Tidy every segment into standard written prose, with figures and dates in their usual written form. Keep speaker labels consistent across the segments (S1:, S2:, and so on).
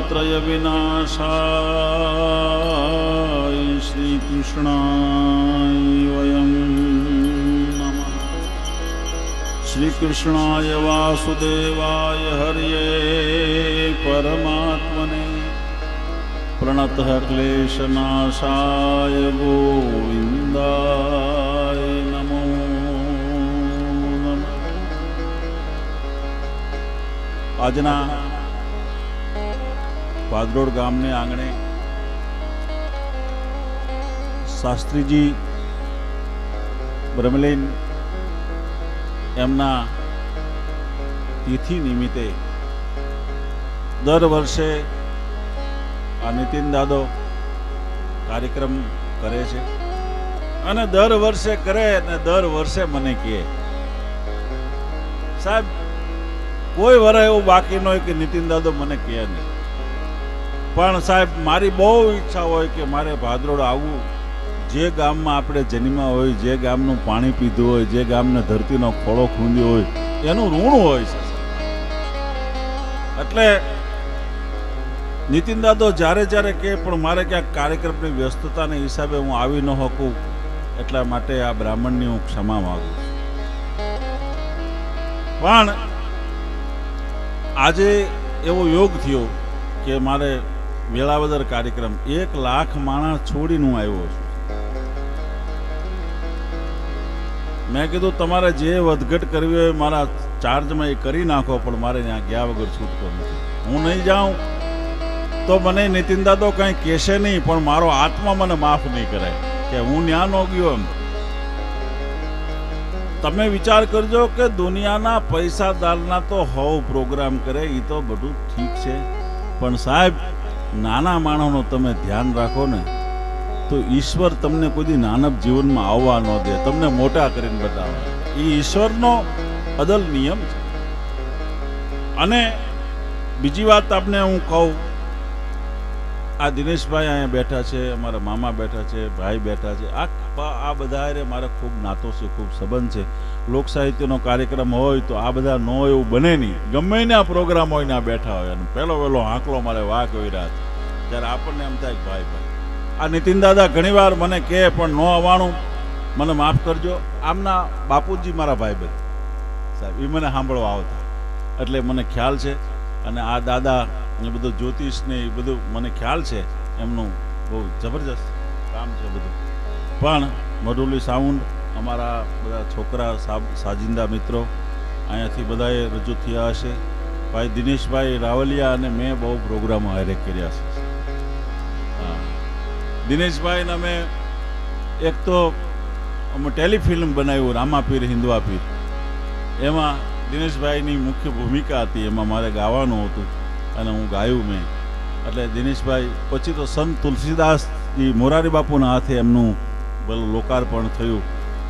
S1: तापत्रय विनाशाय श्री कृष्णाय वयं नमः। श्री कृष्णाय वासुदेवाय हरये परमात्मने प्रणतः क्लेशनाशाय गोविन्दाय नमो नमः। આજના પાદરોડ ગામને આંગણે શાસ્ત્રીજી બ્રહ્મલીન એમના તિથિ નિમિત્તે દર વર્ષે આ નીતિન દાદો કાર્યક્રમ કરે છે અને દર વર્ષે કરે અને દર વર્ષે મને કહે સાહેબ કોઈ વરે એવું બાકી ન હોય કે નીતિન દાદો મને કહે નહીં, પણ સાહેબ મારી બહુ ઈચ્છા હોય કે મારે ભાદરોડ આવવું, જે ગામમાં આપણે જન્મ્યા હોય, જે ગામનું પાણી પીધું હોય, જે ગામને ધરતીનો ખોળો ખૂંદ્યો હોય એનું ઋણ હોય છે. એટલે નીતિન દાદો જ્યારે જ્યારે કહે પણ મારે ક્યાંક કાર્યક્રમની વ્યસ્તતાને હિસાબે હું આવી ન શકું, એટલા માટે આ બ્રાહ્મણની હું ક્ષમા માગું છું. પણ આજે એવો યોગ થયો કે મારે વેળાવદર કાર્યક્રમ 1 લાખ માણસ છોડીને હું આવ્યો છું. મેં કીધું તમારે જે વધઘટ કરવી હોય મારા ચાર્જમાં એ કરી નાખો, પણ મારે ત્યાં ગયા વગર છૂટતો નથી. હું નહીં જાઉં તો મને નીતિન દાદો કંઈ કહેશે નહીં, પણ મારો આત્મા મને માફ નહીં કરે કે હું ત્યાં ન ગયો. એમ તમે વિચાર કરજો કે દુનિયાના પૈસાદારના તો હોવ પ્રોગ્રામ કરે, એ તો બધું ઠીક છે, પણ સાહેબ નાના માણસનો તમે ધ્યાન રાખો ને તો ઈશ્વર તમને કોઈ દી નાનપ જીવનમાં આવવા ન દે, તમને મોટા કરીને બતાવે. એ ઈશ્વરનો અદલ નિયમ છે. અને બીજી વાત આપને હું કહું, આ દિનેશભાઈ અહીંયા બેઠા છે, અમારા મામા બેઠા છે, ભાઈ બેઠા છે, આ બધા મારે ખૂબ નાતો છે, ખૂબ સંબંધ છે. લોક સાહિત્યનો કાર્યક્રમ હોય તો આ બધા ન એવું બને નહીં, ગમે ને આ પ્રોગ્રામ હોય ને આ બેઠા હોય અને પહેલો આંકલો મારે વાહ કહી રહ્યા છે, ત્યારે આપણને એમ થાય કે ભાઈ આ નીતિન દાદા ઘણીવાર મને કહે પણ ન આવવાનું, મને માફ કરજો. આમના બાપુજી મારા ભાઈ બહેન સાહેબ એ મને સાંભળવા આવતા, એટલે મને ખ્યાલ છે. અને આ દાદા એ બધું જ્યોતિષ ને એ બધું મને ખ્યાલ છે, એમનું બહુ જબરજસ્ત કામ છે બધું. પણ મઢુલી સાઉન્ડ અમારા બધા છોકરા સાજિંદા મિત્રો અહીંયાથી બધાએ રજૂ થયા હશે. ભાઈ દિનેશભાઈ રાવલિયા અને મેં બહુ પ્રોગ્રામો હારે કર્યા છે. હા, દિનેશભાઈને અમે એક તો અમે ટેલિફિલ્મ બનાવ્યું રામાપીર હિન્દવાપીર, એમાં દિનેશભાઈની મુખ્ય ભૂમિકા હતી, એમાં મારે ગાવાનું હતું અને હું ગાયું મેં. એટલે દિનેશભાઈ પછી તો સંત તુલસીદાસજી મોરારી બાપુના હાથે એમનું લોકાર્પણ થયું.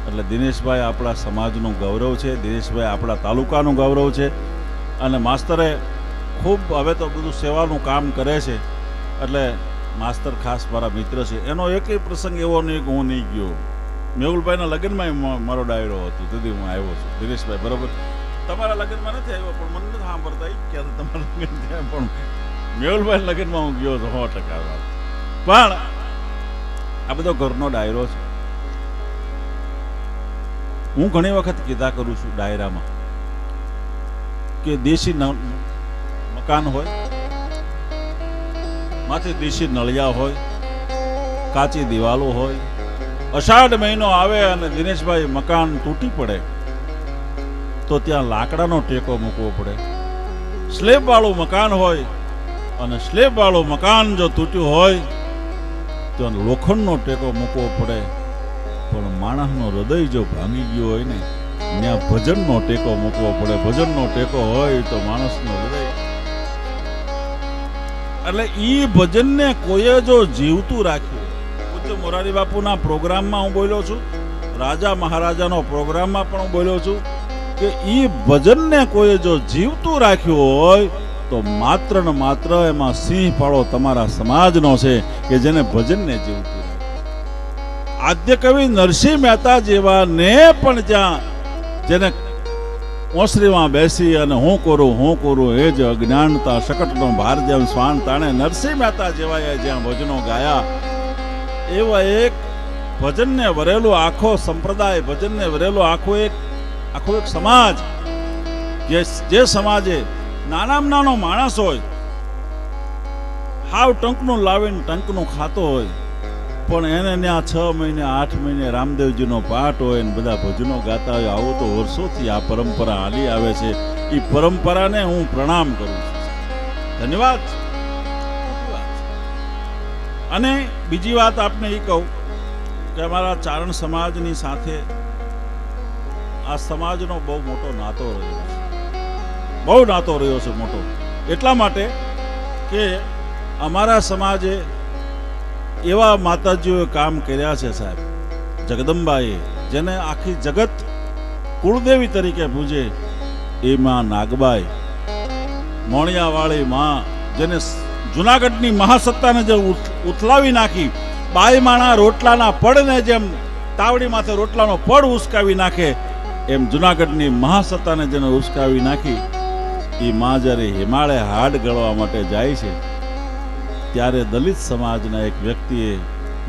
S1: એટલે દિનેશભાઈ આપણા સમાજનું ગૌરવ છે, દિનેશભાઈ આપણા તાલુકાનું ગૌરવ છે. અને માસ્તરે ખૂબ હવે તો બધું સેવાનું કામ કરે છે. એટલે માસ્તર ખાસ મારા મિત્ર છે. એનો એકેય પ્રસંગ એવો નહીં કે હું નહીં ગયો. મેહુલભાઈના લગ્નમાં મારો ડાયરો હતો, તેથી હું આવ્યો છું. દિનેશભાઈ બરાબર તમારા લગ્નમાં નથી આવ્યો, પણ મને નથી સાંભળતા ક્યારે તમારા લગ્ન થયા, પણ મેહુલભાઈ લગ્નમાં હું ગયો હતો 100%. પણ આ બધો ઘરનો ડાયરો છે. હું ઘણી વખત કીધા કરું છું ડાયરામાં કે દેશી મકાન હોય, માથે દેશી નળિયા હોય, કાચી દિવાલો હોય, અષાઢ મહિનો આવે અને દિનેશભાઈ મકાન તૂટી પડે તો ત્યાં લાકડાનો ટેકો મૂકવો પડે. સ્લેબ વાળું મકાન હોય અને સ્લેબ વાળું મકાન જો તૂટ્યું હોય તો લોખંડનો ટેકો મૂકવો પડે. પણ માણસનો હૃદય જો ભાંગી ગયો હોય ને ત્યાં ભજનનો ટેકો મૂકવો પડે. ભજનનો ટેકો હોય તો માણસનો હૃદય, એટલે ઈ ભજનને કોઈએ જો જીવતું રાખ્યું. પૂજ્ય મોરારી બાપુના પ્રોગ્રામમાં હું બોલ્યો છું, રાજા મહારાજાનો પ્રોગ્રામમાં પણ હું બોલ્યો છું કે ઈ ભજનને કોઈએ જો જીવતું રાખ્યું હોય તો માત્ર ને માત્ર એમાં સિંહ ફાળો તમારા સમાજનો છે કે જેને ભજનને જીવતું રાખ્યું. આદ્ય કવિ નરસિંહ મહેતા જેવા ને પણ જ્યાં જેને ઓસરીમાં બેસી અને હું કરું એ જ અજ્ઞાનતા શકટનો ભાર જેમ શ્વાન તાણે નરસિંહ મહેતા જેવાએ જ્યાં ભજનો ગાયા એવા એક ભજનને વરેલો આખો સંપ્રદાય, ભજનને વરેલો આખો એક સમાજ, જે સમાજે નાનામાં નાનો માણસ હોય, હાવ ટંકનું લાવીને ટંકનું ખાતો હોય, પણ એને ત્યાં 6 મહિને 8 મહિને રામદેવજીનો પાઠ હોય ને બધા ભજનો ગાતા હોય. આવું તો વર્ષોથી આ પરંપરા હાલી આવે છે. એ પરંપરાને હું પ્રણામ કરું છું. ધન્યવાદ. અને બીજી વાત આપને એ કહું કે અમારા ચારણ સમાજની સાથે આ સમાજનો બહુ મોટો નાતો રહ્યો છે. બહુ નાતો રહ્યો છે મોટો. એટલા માટે કે અમારા સમાજે એવા માતાજીઓએ કામ કર્યા છે સાહેબ, જગદંબાએ, જેને આખી જગત કુળદેવી તરીકે પૂજે, એ માં નાગબાઈ, મોણિયાવાળી માં, જેને જુનાગઢની મહાસત્તાને જે ઉથલાવી નાખી, બાઈ માણા રોટલાના પડને જેમ તાવડી માથે રોટલાનો પડ ઉસકાવી નાખે, એમ જુનાગઢની મહાસત્તાને જેને ઉસકાવી નાખી, એ માં જ્યારે હિમાલય હાડ ગળવા માટે જાય છે ત્યારે દલિત સમાજના એક વ્યક્તિએ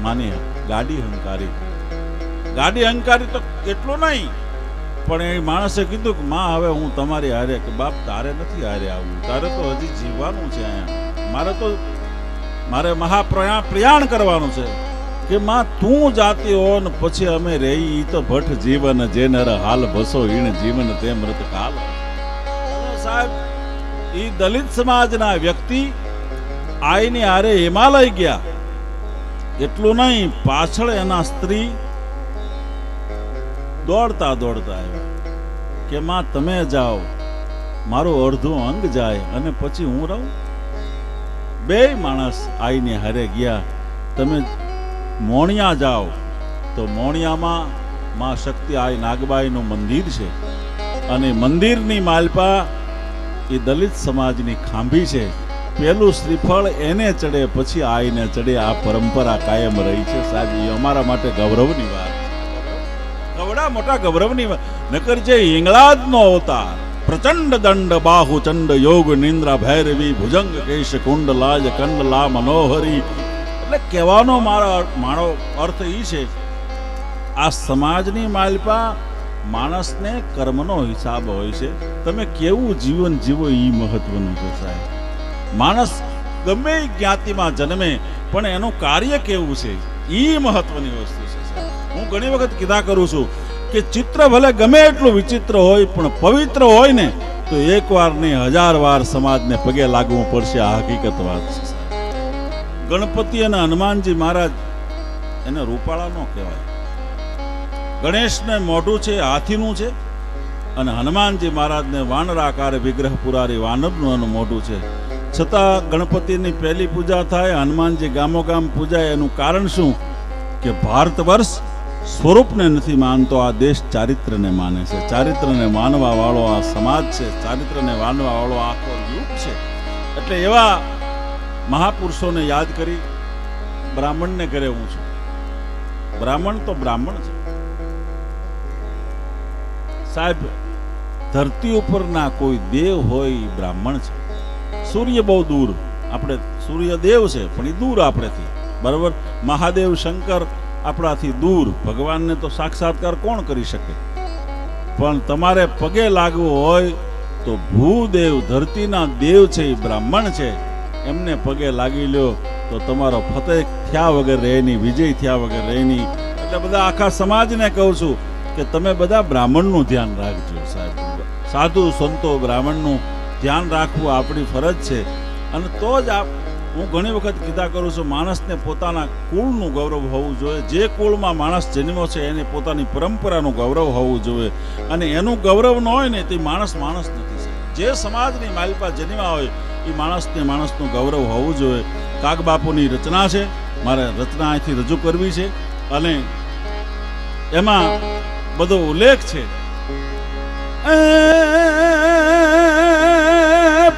S1: માની ગાડી હંકારી તો કેટલું નહીં, પણ એ માણસે કીધું કે માં હવે હું તમારી હારે, કે બાપ તારે નથી હારે આવવું, તારે તો હજી જીવવાનું છે અહીંયા, મારે મહાપ્રયાણ કરવાનું છે, કે માં તું જાતી હો ને પછી અમે રહી, ઈ તો ભટ્ટ જીવન જે નર હાલ ભસો ઈણ જીવન તે મૃત કાલ. સાહેબ, ઈ દલિત સમાજના વ્યક્તિ આઈની હારે હિમાલય ગયા. એટલું નહીં, પાછળ એના સ્ત્રી દોડતા આવ્યા કે માં તમે જાઓ, મારું અડધું અંગ જાય અને પછી હું રહું. બે માણસ આઈને હારે ગયા. તમે મોણિયા જાઓ તો મોણિયામાં માં શક્તિ આઈ નાગબાઈનું મંદિર છે, અને મંદિરની માલપા એ દલિત સમાજની ખાંભી છે. પેલું શ્રીફળ એને ચડે પછી આઈને ચડે. આ પરંપરા કાયમ રહી છે સાહેબ. એ અમારા માટે ગૌરવની વાત છે, ગવડા મોટા ગૌરવની વાત. નકર જે હિંગળાજનો અવતાર, પ્રચંડ દંડ બાહુ ચંડ યોગ નિંદ્રા ભૈરવી ભુજંગ કેશ કુંડ લાજ કંડલા મનોહરી, એટલે કહેવાનો મારો અર્થ એ છે, આ સમાજની માલપા માણસને કર્મનો હિસાબ હોય છે. તમે કેવું જીવન જીવો એ મહત્વનું છે સાહેબ. માણસ ગમે જ્ઞાતિમાં જન્મે પણ એનું કાર્ય કેવું છે એ મહત્વની વસ્તુ છે. હું ઘણી વખત કીધા કરું છું કે ચિત્ર ભલે ગમે એટલું વિચિત્ર હોય પણ પવિત્ર હોય ને તો એક વાર નહીં 1000 વાર સમાજને પગે લાગવું પડશે. આ હકીકત વાત છે. ગણપતિ અને હનુમાનજી મહારાજ એને રૂપાળા ન કહેવાય. ગણેશને મોઢું છે હાથીનું છે, અને હનુમાનજી મહારાજને વાનરાકાર વિગ્રહ પુરારી વાનરનું મોઢું છે. છતાં ગણપતિની પહેલી પૂજા થાય, હનુમાનજી ગામો ગામ પૂજાય. એનું કારણ શું? કે ભારત વર્ષ સ્વરૂપને નથી માનતો, આ દેશ ચારિત્રને માને છે. ચારિત્રને માનવા વાળો આ સમાજ છે, ચારિત્રને માનવા વાળો આખો યુગ છે. એટલે એવા મહાપુરુષોને યાદ કરી બ્રાહ્મણને ઘરે હું છું. બ્રાહ્મણ તો બ્રાહ્મણ છે સાહેબ. ધરતી ઉપરના કોઈ દેવ હોય બ્રાહ્મણ છે. સૂર્ય બહુ દૂર, આપણે સૂર્ય દેવ છે પણ એ દૂર આપણેથી, બરાબર. મહાદેવ શંકર આપણાથી દૂર. ભગવાનને તો સાક્ષાત્કાર કોણ કરી શકે? પણ તમારે પગે લાગવું હોય તો ભૂદેવ, ધરતીના દેવ છે, એ બ્રાહ્મણ છે, એમને પગે લાગી લ્યો તો તમારો ફતેહ થયા વગર રહે નહીં, વિજય થયા વગર રહે નહીં. એટલે બધા આખા સમાજને કહું છું કે તમે બધા બ્રાહ્મણનું ધ્યાન રાખજો સાહેબ. સાધુ સંતો બ્રાહ્મણનું ધ્યાન રાખવું આપણી ફરજ છે. અને તો જ હું ઘણી વખત કીધા કરું છું, માણસને પોતાના કુળનું ગૌરવ હોવું જોઈએ. જે કુળમાં માણસ જન્મ્યો છે એને પોતાની પરંપરાનું ગૌરવ હોવું જોઈએ. અને એનું ગૌરવ ન હોય ને તે માણસ નથી. જે સમાજની માલિપા જન્મ્યા હોય એ માણસનું ગૌરવ હોવું જોઈએ. કાગબાપુની રચના છે, મારે રચના અહીંથી રજૂ કરવી છે, અને એમાં બધો ઉલ્લેખ છે.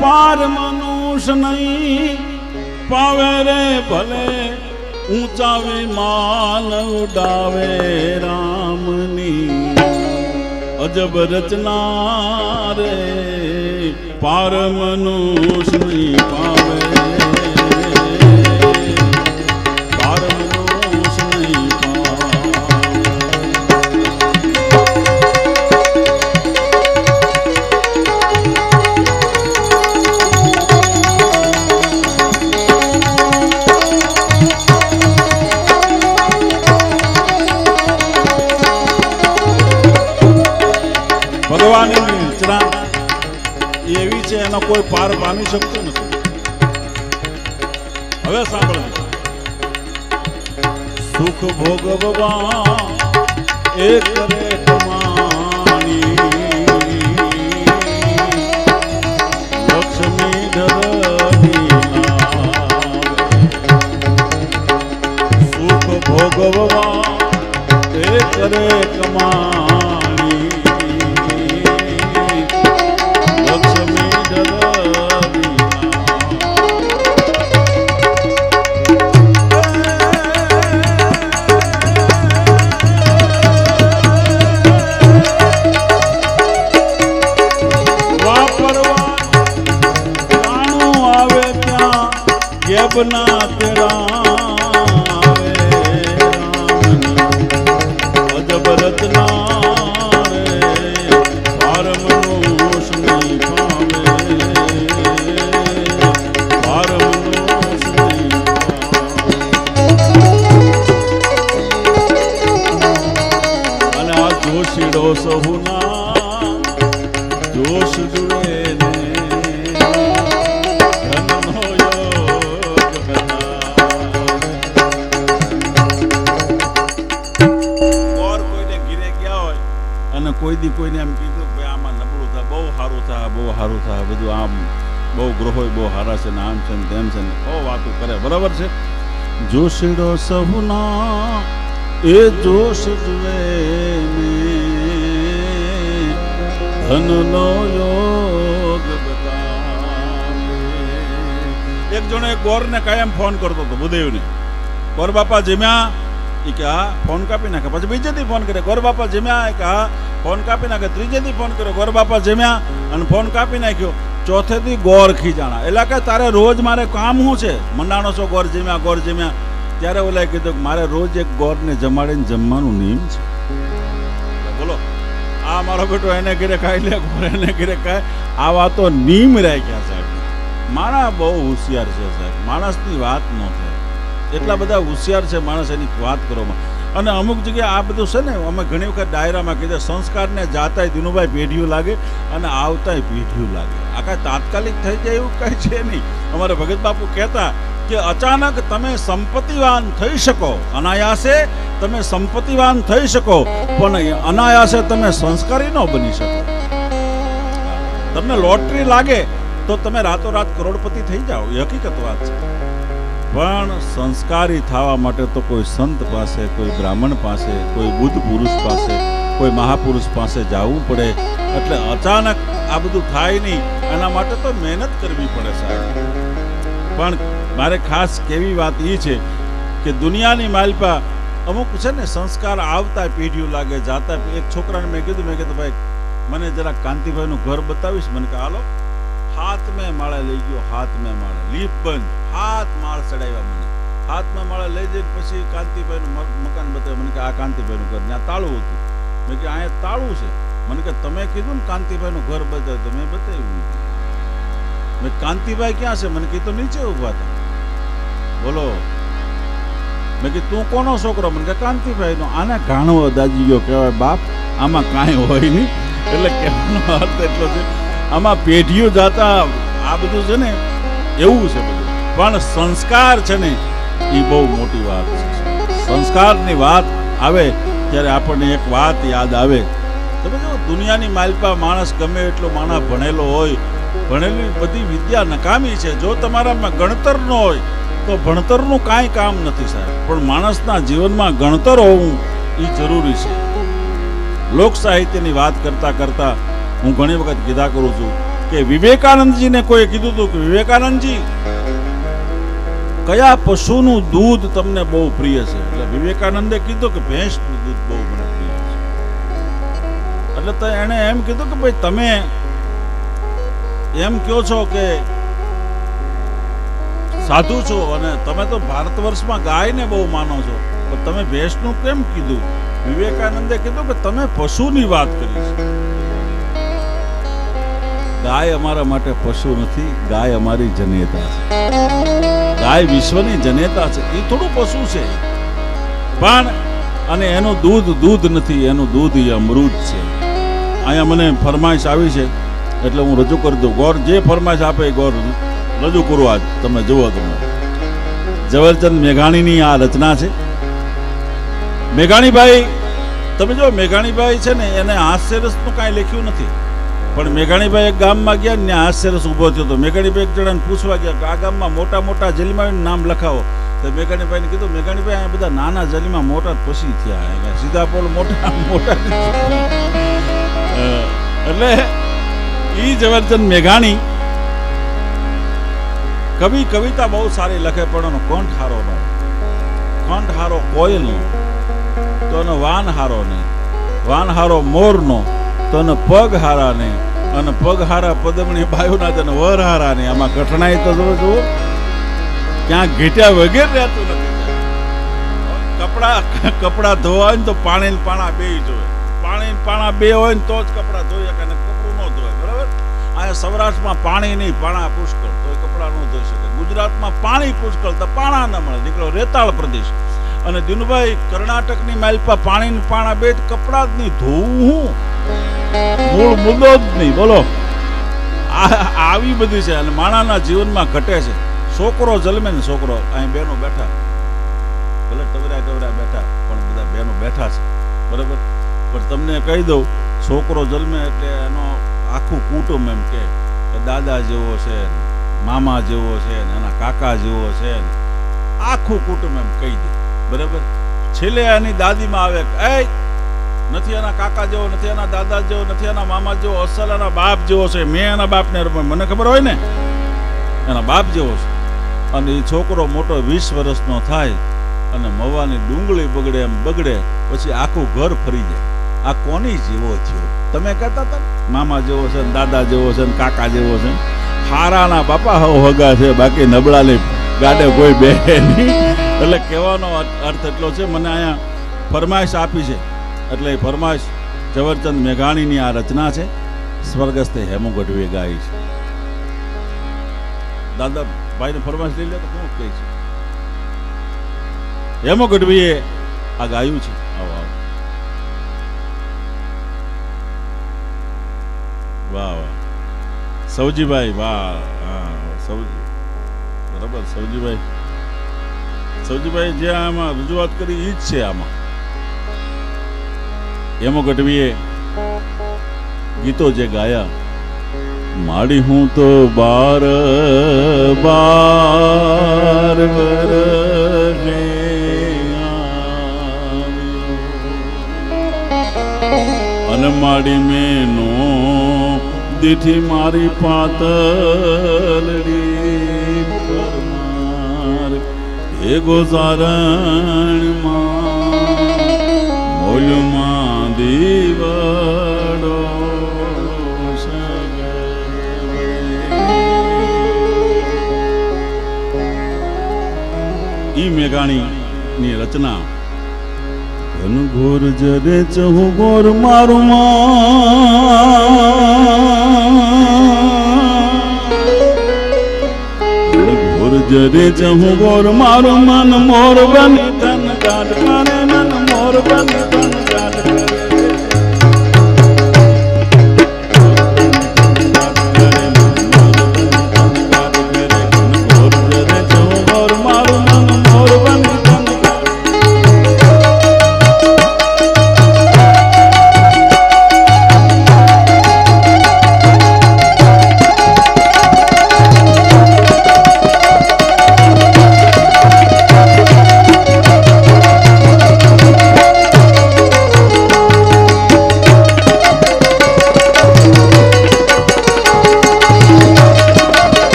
S1: પાર મનુષ્ય નહીં પાવે રે ભલે, ઊંચા વિમાન ઉડાવે રામની. અજબ રચના રે પાર મનુષ્ય નહીં પાવે, પાર મનુષ્ય નહીં ભગવાનની રચના એવી છે એનો કોઈ પાર પામી શકતો નથી. હવે સાંભળજો, સુખ ભોગવવા એક કરે કમાણી, લક્ષ્મી ધરની લાવે. સુખ ભોગવવા એક કરે કમાણી, ના તેડાવે અજબ રચના રે પાર મનુષ્ય નહીં પાવે, પાર મનુષ્ય નહીં પાવે. અને આ જોશીડો સહુના જોશ જુએ ને કોઈ દી કોઈને એમ કીધું કે આમાં નબળું થાય, બહુ સારું થાય, બહુ સારું થાય, બધું આમ બહુ ગ્રહો બહુ સારા છે ને આમ છે ને તેમ છે ને બહુ વાતો કરે, બરાબર છે. જોશીડો સહુના એ જોશ જુએ ધનનો યોગ બતાવે. એક જણો એક ગોરને કાયમ ફોન કરતો હતો, ભૂદેવને. ગોર બાપા જમ્યા? એ કે હા. ફોન કાપી નાખે. પછી બીજેથી ફોન કરે, ગોર બાપા જમ્યા? કે હા. ફોન કાપી નાખે. ત્રીજેથી ફોન કર્યો, ગોર બાપા જમ્યા? અને ફોન કાપી નાખ્યો. ચોથેથી ગોર ખીજાણા. એટલે કે તારે રોજ મારે કામ શું છે? મંડાણો છો ગોર જમ્યા, ગોર જમ્યા. ત્યારે ઓલાએ કીધું કે મારે રોજ એક ગોરને જમાડીને જમવાનું નિયમ છે. બોલો, આ મારો બેટો એને ઘરે ખાઈ લે, ગોર એને ઘરે ખાય. આવા તો નિયમ રાખ્યા સાહેબ. માણસ બહુ હોશિયાર છે સાહેબ, માણસની વાત ન થાય. એટલા બધા હોશિયાર છે માણસ, એની વાત કરવામાં. અને અમુક જગ્યાએ આ બધું છે ને, અમે ઘણી વખત ડાયરામાં કીધે સંસ્કારને જાતાય દિનુભાઈ પેઢીઓ લાગે અને આવતાય પેઢીઓ લાગે. આ કાંઈ તાત્કાલિક થઈ જાય એવું કાંઈ છે નહીં. અમારે ભગત બાપુ કહેતા કે અચાનક તમે સંપત્તિવાન થઈ શકો, અનાયાસે તમે સંપત્તિવાન થઈ શકો, પણ અનાયાસે તમે સંસ્કારી ન બની શકો. તમને લોટરી લાગે તો તમે રાતોરાત કરોડપતિ થઈ જાઓ, એ હકીકત વાત છે. પણ સંસ્કારી થવા માટે તો કોઈ સંત પાસે, કોઈ બ્રાહ્મણ પાસે, કોઈ બુદ્ધ પુરુષ પાસે, કોઈ મહાપુરુષ પાસે જવું પડે. એટલે અચાનક આ બધું થાય નહીં, એના માટે તો મહેનત કરવી પડે સાહેબ. પણ મારે ખાસ કેવી વાત એ છે કે દુનિયાની માલપા અમુક છે ને સંસ્કાર આવતા પેઢીઓ લાગે, જાતા. એક છોકરાને મેં કીધું ભાઈ મને જરા કાંતિભાઈનું ઘર બતાવીશ? મને કે હાલો. હાથમે માળે લઈ ગયો, હાથમે માળે, લીપ બંધ, 7 માળ ચડાવ્યા મને. હાથમે માળે લઈ જઈને પછી કાંતિભાઈનું મકાન બતાવ્યું. મને કે આ કાંતિભાઈનું ઘર, ત્યાં તાળું હતું. મેં કે અહીંયા તાળું છે? મને કે તમે કીધું ને કાંતિભાઈનું ઘર બતાવ્યું, તો મેં બતાવ્યું. મેં કાંતિભાઈ ક્યાં છે? મને કીધું નીચે ઉભા હતા. બોલો. મેં કીધું તું કોનો છોકરો? મને કે કાંતિભાઈનો. આને ઘાણો દાજી ગયો કહેવાય બાપ, આમાં કાંઈ હોય નહીં. એટલે કહેવાનો અર્થ એટલો છે, આમાં પેઢીઓ જાતા આ બધું છે ને એવું છે બધું. પણ સંસ્કાર છે ને એ બહુ મોટી વાત છે. સંસ્કારની વાત આવે ત્યારે આપણને એક વાત યાદ આવે. તમે જો દુનિયાની માલપા માણસ ગમે એટલો માણસ ભણેલો હોય, ભણેલી બધી વિદ્યા નકામી છે. જો તમારામાં ગણતર ન હોય તો ભણતરનું કાંઈ કામ નથી સાહેબ. પણ માણસના જીવનમાં ગણતર હોવું એ જરૂરી છે. લોક સાહિત્યની વાત કરતા કરતા હું ઘણી વખત કીધા કરું છું કે વિવેકાનંદજીને કોઈ કીધું હતું કે વિવેકાનંદજી કયા પશુનું દૂધ તમને બહુ પ્રિય છે? એટલે વિવેકાનંદે કીધું કે ભેંસનું દૂધ બહુ મને પ્રિય છે. એટલે તો એણે એમ કીધું કે ભાઈ તમે એમ કહો છો કે સાધુ છો અને તમે તો ભારત વર્ષમાં ગાયને બહુ માનો છો, પણ તમે ભેંસનું કેમ કીધું? વિવેકાનંદે કીધું કે તમે પશુની વાત કરી છે. ગાય અમારા માટે પશુ નથી, ગાય અમારી જનેતા છે. ગાય વિશ્વની જનેતા છે. એ થોડું પશુ છે પણ, અને એનું દૂધ નથી, એનું દૂધ એ અમૃત છે. અહીંયા મને ફરમાઈશ આવી છે એટલે હું રજૂ કરી દઉં. ગોર જે ફરમાઈશ આપે એ ગોર રજૂ કરું. આજ તમે જુઓ, તમે ઝવેરચંદ મેઘાણીની આ રચના છે. મેઘાણીભાઈ, તમે જો મેઘાણીભાઈ છે ને, એને હાસ્યરસનું કાંઈ લખ્યું નથી, પણ મેઘાણીભાઈ એક ગામમાં ગયા ને હાસ્યરસ ઊભો થયો હતો. મેઘાણીભાઈ એક જણાને પૂછવા ગયા કે આ ગામમાં મોટા મોટા જલીમાં નામ લખાવો. તો મેઘાણીભાઈને કીધું, મેઘાણીભાઈ અહીંયા બધા નાના જલીમાં મોટા પછી થયા, સીધા પોલ મોટા મોટા. એટલે ઈ ઝવેરચંદ મેઘાણી કવિતા બહુ સારી લખે, પણ એનો કંઠ હારો ન, કંઠ હારો કોયલનો તો એનો વાન હારો નહીં, વાન હારો મોરનો તો એને પગ હારા નહીં, અને પગ હારા પદમણી બાયુના તેને વર હારા નહીં. આમાં કઠણાઈ તો જુઓ, ક્યાંક ઘેટ્યા વગેરે રહેતું નથી. કપડા ધોવા હોય ને તો પાણી ને પાણા બે જોવે, પાણી ને પાણા બે હોય ને તો જ કપડા ધોઈ શકે, કપડું ન ધોય. બરાબર? અહીંયા સૌરાષ્ટ્રમાં પાણી નહીં, પાણા પુષ્કળ, તો કપડા ન ધોઈ શકે. ગુજરાતમાં પાણી પુષ્કળ તો પાણા ન મળે, નીકળો રેતાળ પ્રદેશ. અને દિનુભાઈ, કર્ણાટકની માલપા પાણી ને પાણા બે, કપડા જ નહીં ધોવું, મૂળ મુદ્દો જ નહીં. બોલો, આવી બધી છે. અને માણાના જીવનમાં ઘટે છે. છોકરો જન્મે ને, છોકરો અહીં બેનો બેઠા, ભલે ટવરા બેઠા, પણ બધા બેનો બેઠા છે. બરાબર? પણ તમને કહી દઉં, છોકરો જન્મે એટલે એનો આખું કુટુંબ એમ કે દાદા જેવો છે, મામા જેવો છે, એના કાકા જેવો છે, આખું કુટુંબ એમ કહી દે. બરાબર? છેલ્લે એની દાદીમાં આવે, એ નથી એના કાકા જેવો, નથી એના દાદા જેવો, નથી એના મામા જેવો, અસલ એના બાપ જેવો છે. મેં એના બાપને મને ખબર હોય ને, એના બાપ જેવો છે. અને એ છોકરો મોટો 20 વર્ષનો થાય અને મવાની ડુંગળી બગડે એમ બગડે, પછી આખું ઘર ફરી જાય. આ કોની જેવો થયો? તમે કહેતા હતા મામા જેવો છે, દાદા જેવો છે, કાકા જેવો છે. હારાના બાપા હગા છે, બાકી નબળાની ગાડે કોઈ બે નહીં. એટલે કહેવાનો અર્થ એટલો છે. મને અહીંયા ફરમાઈશ આપી છે, એટલે એ ફરમાઈશ ઝવેરચંદ મેઘાણીની આ રચના છે. સ્વર્ગસ્થ હેમુ ગઢવીએ ગાઈ છે. દાદા ભાઈને ફરમાઈશ લઈ લે તો શું કહે છે? હેમુ ગઢવીએ આ ગાયું છે. વાહ વાહ, સૌજીભાઈ, વાહ. હા, સૌજી, બરાબર. સૌજીભાઈ જે આમાં રજૂઆત કરી એ જ છે. આમાં હેમુ ગઢવીએ ગીતો જે ગાયા, માડી હું તો બાર વરસે અને માડી મેનો દીઠી મારી પાતળડી પરમાર હે ગોઝારણમાં મોલમાં દીવડો ઈ મેઘાણીની રચના. ઘન ઘોર જરે ચહુ ગોર મારું ઘોર જરે ચહુ ગોર મારું મન મોર બની ધન કાઢ કરે, મન મોર બની ધન કાઢ કરે.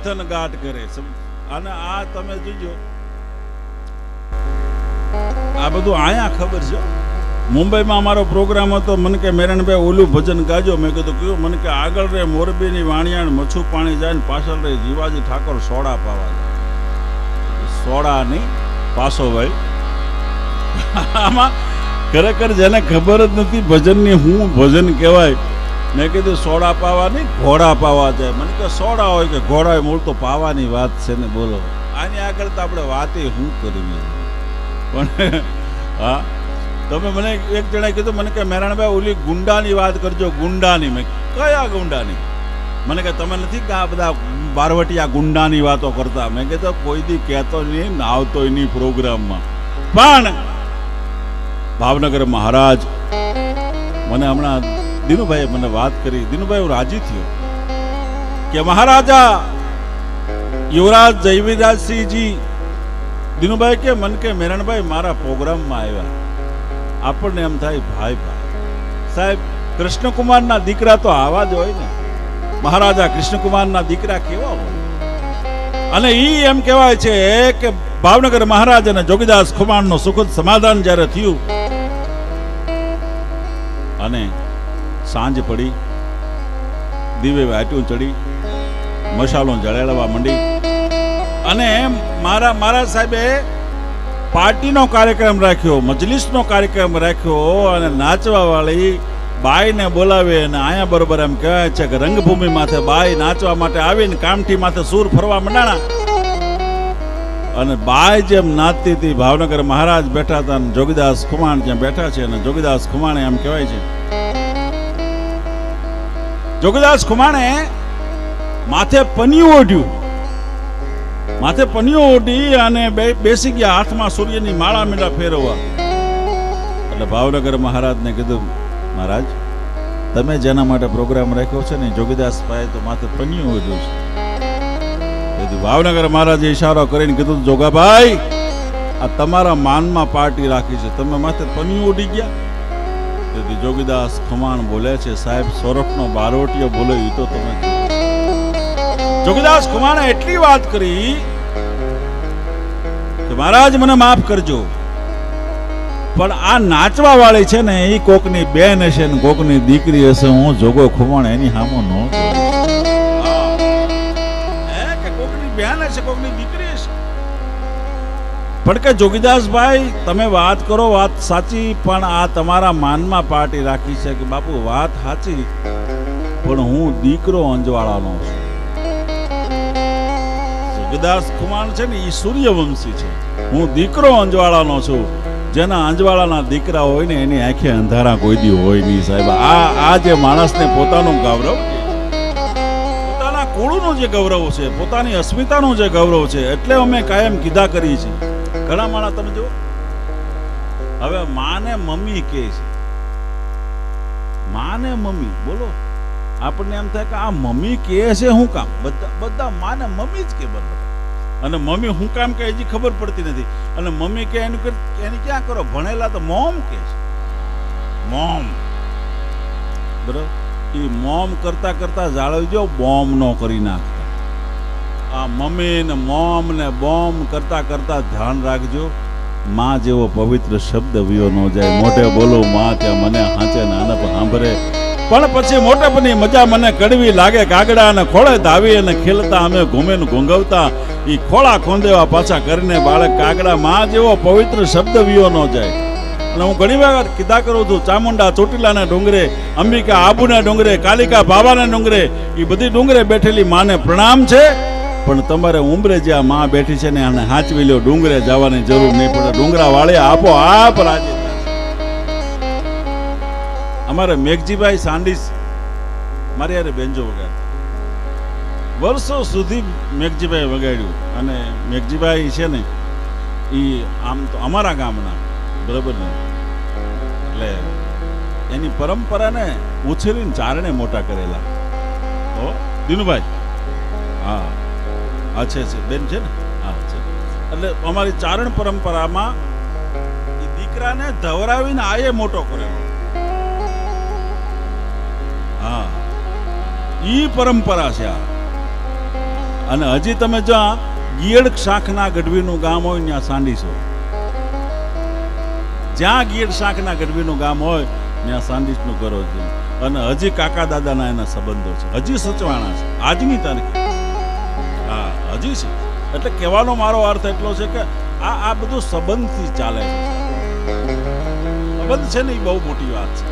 S1: કથન ગાટ કરે. અને આ તમે જોજો, આ બધું અહીંયા ખબર છે. મુંબઈમાં અમારો પ્રોગ્રામ હતો, મને કે મેરણભાઈ ઓલું ભજન ગાજો. મેં કીધું કયું? મને કે આગળ રે મોરબીની વાણિયાણ મચ્છું પાણી જાય ને પાછળ રે જીવાજી ઠાકોર સોડા પાવા જાય. સોડા નહીં, પાસો ભાઈ. આમાં ખરેખર જેને ખબર જ નથી ભજનની હું ભજન કહેવાય, મેં કીધું સોડા પાવા નહીં, ઘોડા પાવા જાય. મને કે સોડા હોય કે ઘોડા હોય, મૂળ તો પાવાની વાત છે ને. બોલો, આની આગળ તો આપણે વાતે શું કરવી. પણ હા, તમે મને એક જણાએ કીધું, મને કે મેરાણભાઈ ઓલી ગુંડાની વાત કરજો. ગુંડાની? મેં કયા ગુંડાની? મને કે તમે નથી કે આ બધા બારવટિયા ગુંડાની વાતો કરતા. મેં કીધું કોઈ દી કહેતો નહીં, આવતો નહીં પ્રોગ્રામમાં. પણ ભાવનગર મહારાજ મને હમણાં દિનુભાઈ મને વાત કરી. દિનુભાઈ હું રાજી થયો કે મહારાજા યુવરાજ જયવીરાજસિંહજી, દિનુભાઈ કે મન કે મેરણભાઈ મારા પ્રોગ્રામમાં આવ્યા. આપણને એમ થાય ભાઈ સાહેબ, કૃષ્ણકુમારના દીકરા તો આવા જ હોય ને. મહારાજા કૃષ્ણકુમારના દીકરા કેવા હોય? અને ઈ એમ કહેવાય છે કે ભાવનગર મહારાજ અને જોગીદાસ ખુમાણનું સુખદ સમાધાન જ્યારે થયું અને સાંજ પડી, દીવે વાટ્યું ચડી, મશાલો જળેલવા માંડી અને મારા સાહેબે પાર્ટીનો કાર્યક્રમ રાખ્યો, મજલિસનો કાર્યક્રમ રાખ્યો અને નાચવા વાળી બાઈને બોલાવે. અને અહીંયા બરોબર એમ કહેવાય છે કે રંગભૂમિ માથે બાઈ નાચવા માટે આવીને કામઠી માથે સૂર ફરવા માંડાણા. અને બાઈ જેમ નાચતી હતી, ભાવનગર મહારાજ બેઠા હતા અને જોગીદાસ ખુમાણ ત્યાં બેઠા છે. અને જોગીદાસ ખુમાણે એમ કહેવાય છે, જોગીદાસ ખુમાણે માથે પનિયું ઓઢ્યું, માથે પનિયું ઓઢી અને બેસી ગયા, હાથમાં સૂર્યની માળા મીંડા ફેરવવા. એટલે ભાવનગર મહારાજને કીધું, મહારાજ તમે જેના માટે પ્રોગ્રામ રાખ્યો છે ને જોગીદાસ ભાઈ તો માથે પનિયું ઓઢ્યું છે. ભાવનગર મહારાજે ઈશારો કરીને કીધું, જોગાભાઈ આ તમારા માનમાં પાર્ટી રાખી છે, તમે માથે પનિયું ઓઢી ગયા. તેથી જોગીદાસ ખુમાણ બોલે છે, સાહેબ સોરઠનો બારોટિયો બોલે એ તો તમે. જોગીદાસ ખુમાણે એટલી વાત કરી કે મહારાજ મને માફ કરજો, પણ આ નાચવા વાળી છે ને એ કોકની બેન હશે ને કોકની દીકરી હશે. હું જોગો ખુમાણ એની સામો ન કે કોકની બેન હશે, કોકની દીકરી હશે. પણ કે જોગીદાસભાઈ તમે વાત કરો, વાત સાચી, પણ આ તમારા માનમાં પાર્ટી રાખી છે. કે બાપુ વાત સાચી, પણ હું દીકરો અંજવાળાનો છું. જોગીદાસ ખુમાણ છે ને એ સૂર્યવંશી છે, હું દીકરો અંજવાળાનો છું. જેના અંજવાળાના દીકરા હોય ને એની આંખે અંધારા કોઈ દી હોય નહીં સાહેબ. આ જે માણસને પોતાનું ગૌરવ, પોતાના કુળનું જે ગૌરવ છે, પોતાની અસ્મિતાનું જે ગૌરવ છે, એટલે અમે કાયમ કીધા કરી છે. ઘણા માણસ તમે જુઓ, હવે માને મમ્મી કહે છે, માને મમ્મી. બોલો, આપણને એમ થાય કે આ મમ્મી કહે છે શું કામ? બધા માને મમ્મી જ કે બધા. અને મમ્મી હું કામ કે હજી ખબર પડતી નથી. અને મમ્મી કે એની ક્યાં કરો? ભણેલા તો મોમ કે છે, મોમ. બરાબર, એ મોમ કરતા કરતા જાળવી જો, બોમ્બ નો કરી નાખતા. આ મમ્મી ને મોમ ને બોમ્બ કરતા કરતા ધ્યાન રાખજો, માં જેવો પવિત્ર શબ્દ વિયો ન જાય. મોઢે બોલો માં ત્યાં મને હાંચે ને આને સાંભળે, પણ પછી મોટાપની મજા મને કડવી લાગે. કાગડા અને ખોળે ધાવી અને ખેલતા અમે ઘૂમે ને ઘૂંઘવતા, ઈ ખોળા ખોંદેવા પાછા કરીને બાળક કાગડા. માં જેવો પવિત્ર શબ્દ વિયો ન જાય. અને હું ઘણી વાર કીધા કરું છું, ચામુંડા ચોટીલાના ડુંગરે, અંબિકા આબુના ડુંગરે, કાલિકા બાબાના ડુંગરે, એ બધી ડુંગરે બેઠેલી માને પ્રણામ છે. પણ તમારે ઉંબરે જ્યાં માં બેઠી છે ને આને હાચવી લ્યો, ડુંગરે જવાની જરૂર નહીં પડે. ડુંગરા વાળે આપો આપ રાજી. અમારે મેઘજીભાઈ સાંડીસ મારી યારે બેન્જો વગાડતા, વર્ષો સુધી મેઘજીભાઈ વગાડ્યું. અને મેઘજીભાઈ છે ને એ આમ તો અમારા ગામના, બરાબર ને, એટલે એની પરંપરાને ઉછેરીને ચારણે મોટા કરેલા. ઓ દિનુભાઈ, હા હા છે બેન છે ને, હા છે. એટલે અમારી ચારણ પરંપરામાં એ દીકરાને ધવરાવીને આયે મોટો કરેલો. હા, ઈ પરંપરા છે આ. અને હજી તમે જો આ ગીયડ શાખના ગઢવીનું ગામ હોય ત્યાં સાંડીસો, જ્યાં ગીયડ શાખના ગઢવીનું ગામ હોય ત્યાં સાંડીસનું ઘર છે. અને હજી કાકા દાદાના એના સંબંધો છે, હજી સચવાણા છે આજની તારીખે. હા, હજી છે. એટલે કહેવાનો મારો અર્થ એટલો છે કે આ બધું સંબંધથી ચાલે છે. સંબંધ છે ને એ બહુ મોટી વાત છે.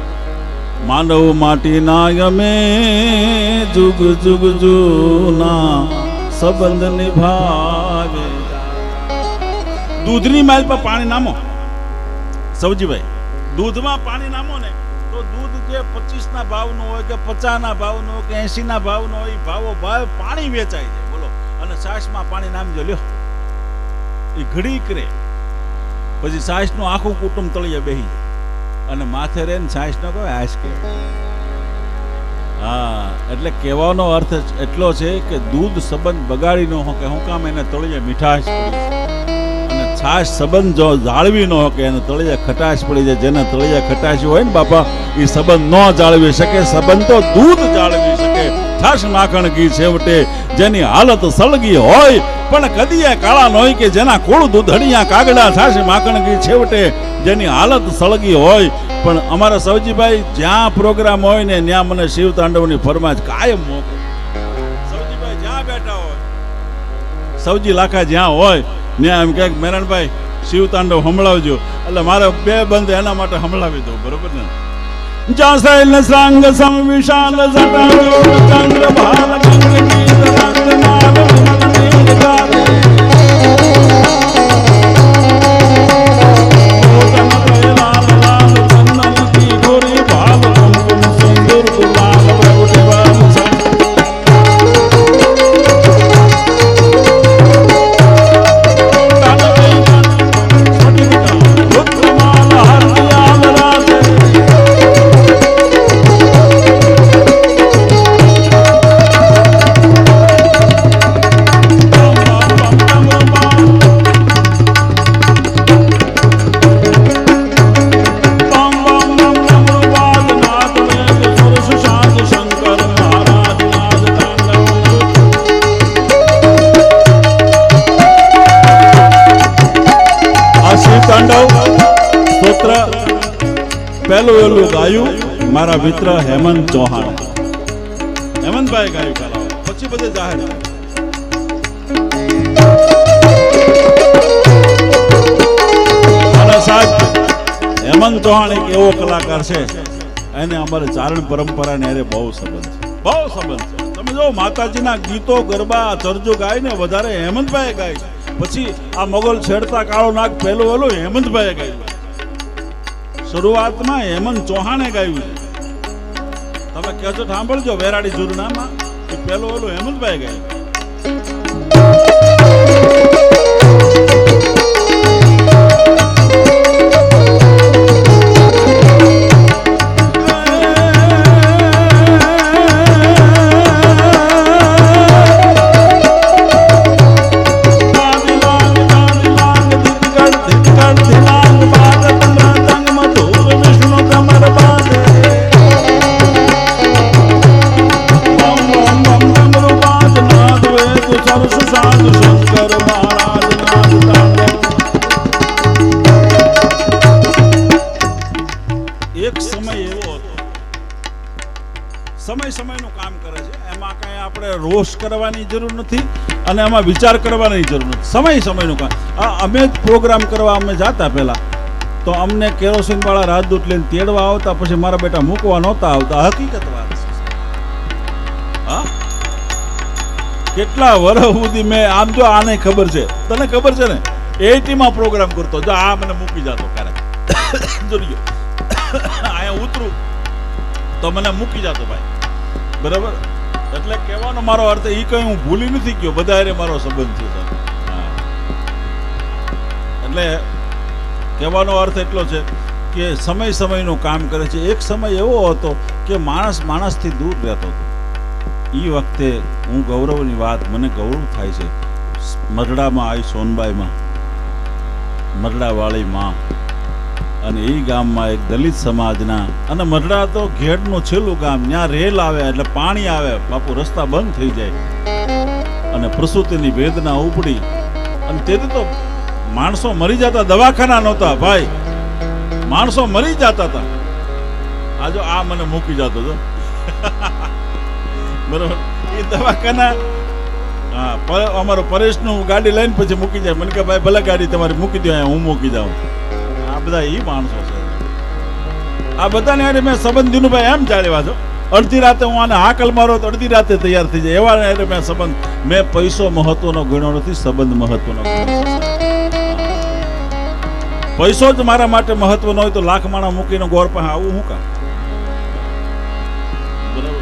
S1: માનવ માટીના અમે જુગ જુગ જૂના સંબંધ નિભાવે. દૂધની માલ પર પાણી નામો સવજીભાઈ, દૂધમાં પાણી નામો ને તો દૂધ જે 25 ના ભાવનું હોય કે 50 ના ભાવનું કે 80 ના ભાવનું હોય, ભાવ પાણી વેચાય છે. બોલો. અને છાશમાં પાણી નામજો લ્યો, એ ઘડી કરે પછી છાશનું આખું કુટુંબ તળિયે બેહી જાય અને માથે રે ને છાશ ન કહે આશ કે. હા, એટલે કહેવાનો અર્થ એટલો છે કે દૂધ સંબંધ બગાડી ન હો કે હું કામ એને તળિયે મીઠાશ પડી છે, અને છાશ સંબંધ જો જાળવી ન હો કે એને તળિયે ખટાશ પડી જાય. જેને તળિયે ખટાશ હોય ને બાપા, એ સંબંધ ન જાળવી શકે. સંબંધ તો દૂધ જાળવી શકે. છાશ માખણ ઘી છેવટે જેની હાલત સળગી હોય પણ કદીએ કાળા ન હોય, કે જેના કોળ દૂધડિયા કાગડા. છાશ માખણ ઘી છેવટે જેની હાલત સળગી હોય. પણ અમારા સવજીભાઈ જ્યાં પ્રોગ્રામ હોય ને ત્યાં મને શિવ તાંડવની ફરમાજ કાયમ મોકલે. સવજીભાઈ જ્યાં બેઠા હોય, સવજી લાખા જ્યાં હોય ત્યાં એમ કે મેરણભાઈ શિવ તાંડવ સંભળાવજો. એટલે મારે 2 બંધ એના માટે સંભળાવી દઉં, બરોબર ને? જ્યાં શૈલ સાંગ સમ વિશાલ જટા ચંદ્ર ભાલ ગંગ ગીત રંગ માલ વિમલ નીલ ગાલ. પહેલું એલું ગાયું મારા મિત્ર હેમંત ચૌહાણ, હેમંતભાઈ ગાયું કરાવે, પછી બધે જાહેર. અને સાહેબ હેમંત ચૌહાણ એક એવો કલાકાર છે, એને અમારે ચારણ પરંપરાને અરે બહુ સંબંધ છે, બહુ સંબંધ છે. તમે જો માતાજીના ગીતો ગરબા ચરજો ગાય ને વધારે હેમંતભાઈ ગાય. પછી આ મોગલ છેડતા કાળો નાગ પહેલું એલું હેમંતભાઈ ગાયું. શરૂઆતમાં હેમંત ચૌહાણે ગાયું છે. તમે કહેજો સાંભળજો, વેરાડી જુરનામાં એ પેલું ઓલું હેમંતભાઈ ગાયું. એક સમય એવો હતો, સમય સમયનું કામ કરે છે. એમાં કઈ આપણે રોષ કરવાની જરૂર નથી અને એમાં વિચાર કરવાની જરૂર નથી. સમય સમયનું કામ. અમે જ પ્રોગ્રામ કરવા અમે જાતા પહેલા તો અમને કેરોસીન વાળા રાજદૂત લઈને તેડવા આવતા, પછી મારા બેટા મૂકવા નહોતા આવતા. હકીકત વાત છે. હા, કેટલા વર્ષ સુધી મેં આમ જો આને ખબર છે, તને ખબર છે ને, 80 માં પ્રોગ્રામ કરતો. જો આ મને મૂકી જતો ક્યારેક જોજો અહીંયા ઉતરું તો મને મૂકી જતો ભાઈ, બરાબર. એટલે કહેવાનો મારો અર્થ એ કઈ હું ભૂલી નથી ગયો, બધા હારે મારો સંબંધ છે. એટલે કહેવાનો અર્થ એટલો છે કે સમય સમયનું કામ કરે છે. એક સમય એવો હતો કે માણસ માણસથી દૂર રહેતો હતો. એ વખતે હું ગૌરવની વાત, મને ગૌરવ થાય છે, મરડામાં આવી સોનબાઈમાં, મરડાવાળી માં, અને એ ગામમાં એક દલિત સમાજના, અને મરડા તો ઘેડનું છેલ્લું ગામ, ત્યાં રેલ આવે એટલે પાણી આવે બાપુ, રસ્તા બંધ થઈ જાય. અને પ્રસૂતિની વેદના ઉપડી અને તેથી તો માણસો મરી જતા, દવાખાના નહોતા ભાઈ, માણસો મરી જતા હતા. આ જો આ મને મૂકી જતો હતો બરોબર, એ દવાખાના અમારો પરેશનું ગાડી લઈને પછી મૂકી જાય. મને કે ભાઈ ભલે ગાડી તમારી મૂકી દો, હું મૂકી જાઉં. આ બધા એ માણસો છે. આ બધાને અરે મેં સંબંધ દિનુભાઈ એમ જાળવ્યા છો. અડધી રાતે હું આને હાકલ મારો તો અડધી રાતે તૈયાર થઈ જાય એવા અરે મેં સંબંધ. મેં પૈસો મહત્વનો ગણ્યો નથી, સંબંધ મહત્વનો ગણ્યો છે. પૈસો જ મારા માટે મહત્વનો હોય તો લાખ માણા મૂકીને ગોર પાસે આવું હું કામ? બરાબર.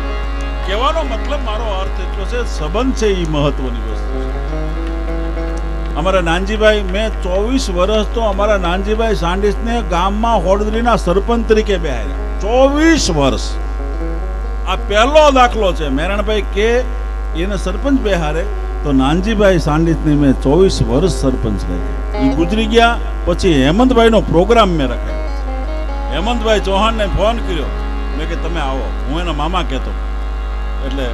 S1: કહેવાનો મતલબ, મારો અર્થ એટલો છે, સંબંધ છે એ મહત્વની વસ્તુ છે. અમારા નાનજીભાઈ, મેં 24 વર્ષ તો અમારા નાનજીભાઈ સાંડિસને ગામમાં હોડદરીના સરપંચ તરીકે બેહાર્યા. 24 વર્ષ. આ પહેલો દાખલો છે. મેરણભાઈ કે એને સરપંચ બેહારે તો નાનજીભાઈ સાંડિસને મેં 24 વર્ષ સરપંચ રાખ્યા. એ ગુજરી ગયા પછી હેમંતભાઈનો પ્રોગ્રામ મેં રાખ્યો. હેમંતભાઈ ચૌહાણને ફોન કર્યો, મેં કે તમે આવો, હું એના મામા કહેતો. એટલે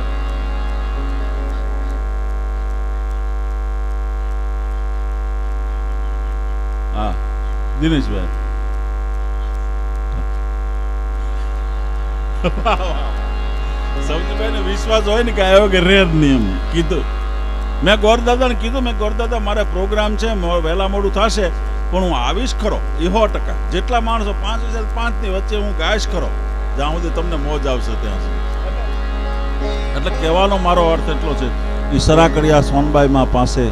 S1: હા, દિનેશભાઈ સૌજીભાઈને વિશ્વાસ હોય ને કે આવ્યો કે રેર નહીં એમ કીધું. મેં ગોરદાદાને કીધું, મેં ગોરદાદા મારે પ્રોગ્રામ છે, વહેલા મોડું થશે પણ હું આવીશ ખરો. એ 100%. જેટલા માણસો 5,500 ની વચ્ચે હું ગાઈશ ખરો, જ્યાં સુધી તમને મોજ આવશે ત્યાં સુધી. એટલે કહેવાનો મારો અર્થ એટલો છે. એ સરાકડિયા સોનબાઈ માં પાસે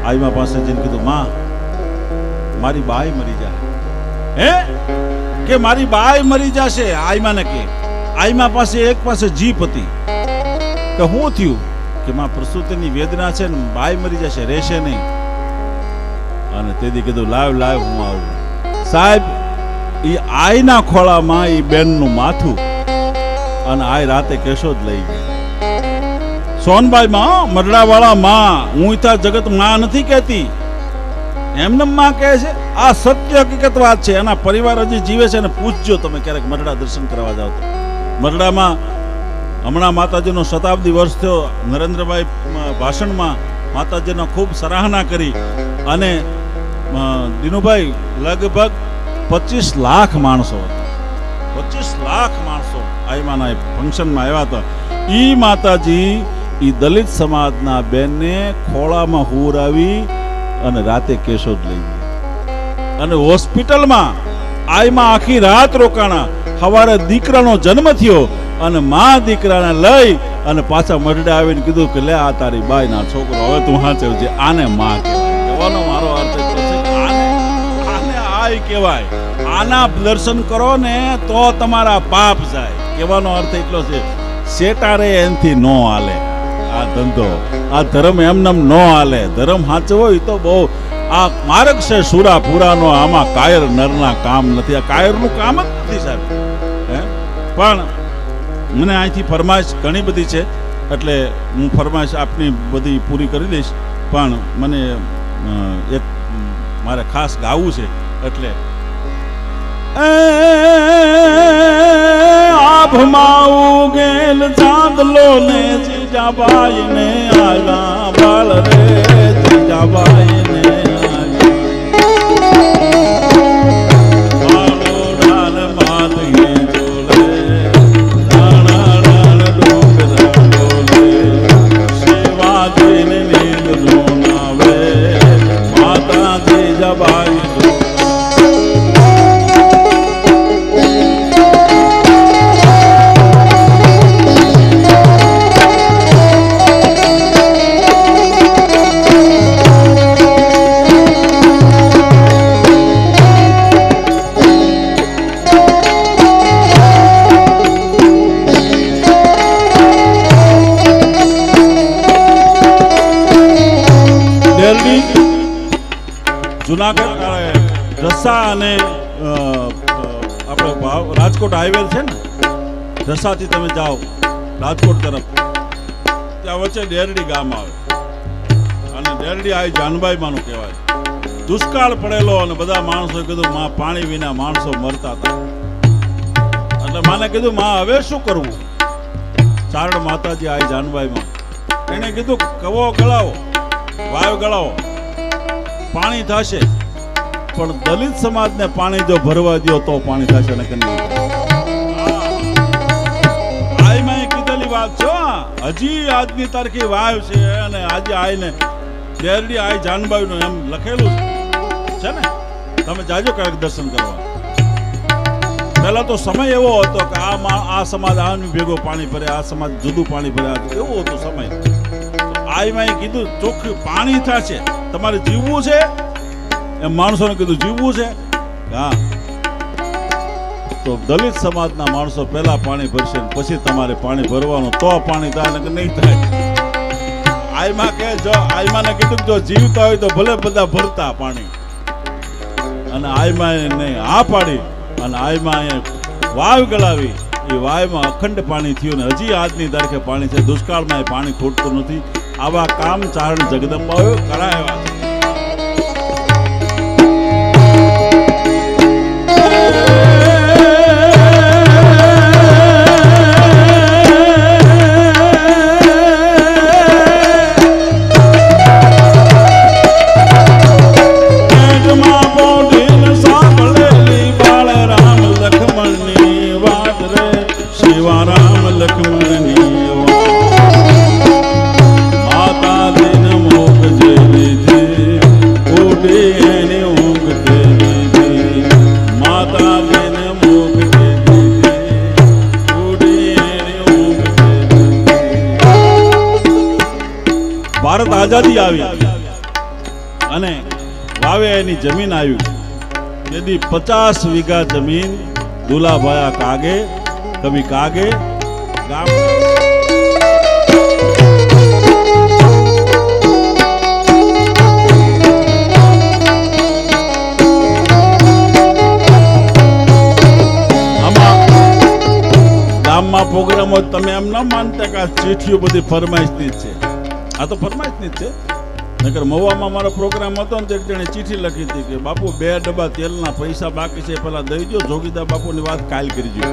S1: આઈમાં પાસે જઈને કીધું, માં મારી બાઈ મરી જાય. હે કે મારી બાઈ મરી જશે? આઈમાને કે આઈમા પાસે એક પાસે જીપ હતી કે શું થયું? કે માં પ્રસૂતિની વેદના છે ને બાઈ મરી જશે, રહેશે નહીં. અને તેથી કીધું લાવ હું આવું. સાહેબ, એ આઈના ખોળામાં એ બેનનું માથું અને આઈ રાતે કેશો જ લઈ ગઈ. સોનબાઈ માં, મરડાવાળા માં, હું ત્યાં જગત માં નથી કહેતી, એમને માં કહે છે. આ સત્ય હકીકત વાત છે. એના પરિવાર હજી જીવે છે ને પૂછજો તમે ક્યારેક મરડા દર્શન કરવા જાવ તો. મરડામાં હમણાં માતાજીનો શતાબ્દી વર્ષ થયો. નરેન્દ્રભાઈ ભાષણમાં માતાજીનો ખૂબ સરાહના કરી અને દિનુભાઈ લગભગ 25 લાખ માણસો હતા. 25 લાખ માણસો આઈમાના ફંક્શનમાં આવ્યા હતા. ઈ માતાજી ઈ દલિત સમાજના બેનને ખોળામાં હુરાવી અને રાતે કેશોદ લઈ ગયા. અને હોસ્પિટલમાં આઈમાં આખી રાત રોકાણા. સવારે દીકરાનો જન્મ થયો અને માં દીકરાને લઈ અને પાછા મરડે આવીને કીધું કે લે આ તારી બાઈ ના છોકરો, હવે તું હાચવજે. આને માં કહેવાય. કહેવાનો મારો અર્થ એટલો છે, આને આઈ કહેવાય. આના દર્શન કરો ને તો તમારા પાપ જાય. કહેવાનો અર્થ એટલો છે. શેટારે એનથી નો હાલે આ ધંધો, આ ધર્મ એમનેમ નો હાલે. ધર્મ સાચો હોય તો બહુ. આ માર્ગ છે સુરા પુરાનો, આમાં કાયર નરના કામ નથી. આ કાયરનું કામ જ નથી સાહેબ. પણ મને અહીંથી ફરમાઈશ ઘણી બધી છે, એટલે હું ફરમાઈશ આપની બધી પૂરી કરી દઈશ. પણ મને એક મારે ખાસ ગાવું છે, એટલે આભમાં ઉગેલ ચાંદલો ને જીજાબાઈ ને આવ્યા બાળ રે, જીજાબાઈ ને જુનાગઢ રસા અને આપણે રાજકોટ હાઈવે છે ને, રસાથી તમે જાઓ રાજકોટ તરફ, ત્યાં વચ્ચે ડેરડી ગામ આવે અને ડેરડી આ જાનબાઈ માનું કહેવાય. દુષ્કાળ પડેલો અને બધા માણસોએ કીધું માં પાણી વિના માણસો મરતા હતા. એટલે માને કીધું માં હવે શું કરવું? ચારણ માતાજી આ જાનબાઈમાં એને કીધું કવો ગળાવો, વાવ ગળાવો, પાણી થશે. પણ દલિત સમાજને પાણી જો ભરવા દો તો પાણી થશે ને કે નહીં. આઈમાં કીધેલી વાત છો. હજી આજની તારીખે વાવ છે અને આજે આઈને કેરડી આઈ જાનબાઈનું એમ લખેલું છે ને. તમે જાજો ક્યારેક દર્શન કરવા. પહેલા તો સમય એવો હતો કે આ સમાજ આની ભેગો પાણી ભરે, આ સમાજ જુદું પાણી ભરે, એવો હતો સમય. આઈમાં કીધું ચોખ્ખું પાણી થશે, તમારે જીવવું છે એમ માણસોને કીધું જીવવું છે. હા, તો દલિત સમાજના માણસો પહેલા પાણી ભરશે પછી તમારે પાણી ભરવાનું, તો પાણી થાય ને નહીં થાય. આઈમાં કે જો આઈમાને કીધું જો જીવતા હોય તો ભલે બધા ભરતા પાણી, અને આઈમાં નહીં આ પાડી અને આઈમાં વાવ ગળાવી. એ વાવમાં અખંડ પાણી થયું ને હજી આજની તારીખે પાણી છે. દુષ્કાળમાં એ પાણી ખૂટતું નથી. આવા કામ ચારણ જગદંબાઓ કરાયા છે. ભારત આઝાદી આવી અને વાવે એની જમીન આવી. यदि 50 વીઘા જમીન દુલાભાયા કાગે કભી કાગે ગામ. ગામમાં પ્રોગ્રામ હોય તમે એમ ન માનતા કે આ ચીઠીઓ બધી ફરમાઈશની જ છે. આ તો ફરમાઈશની જ છે. નકર મવામાં મારો પ્રોગ્રામ હતો ને એક જણે ચીઠી લખી હતી કે બાપુ 2 ડબ્બા તેલના પૈસા બાકી છે પેલા દઈ દો. જોગીદાર બાપુની વાત કાલ કરજો.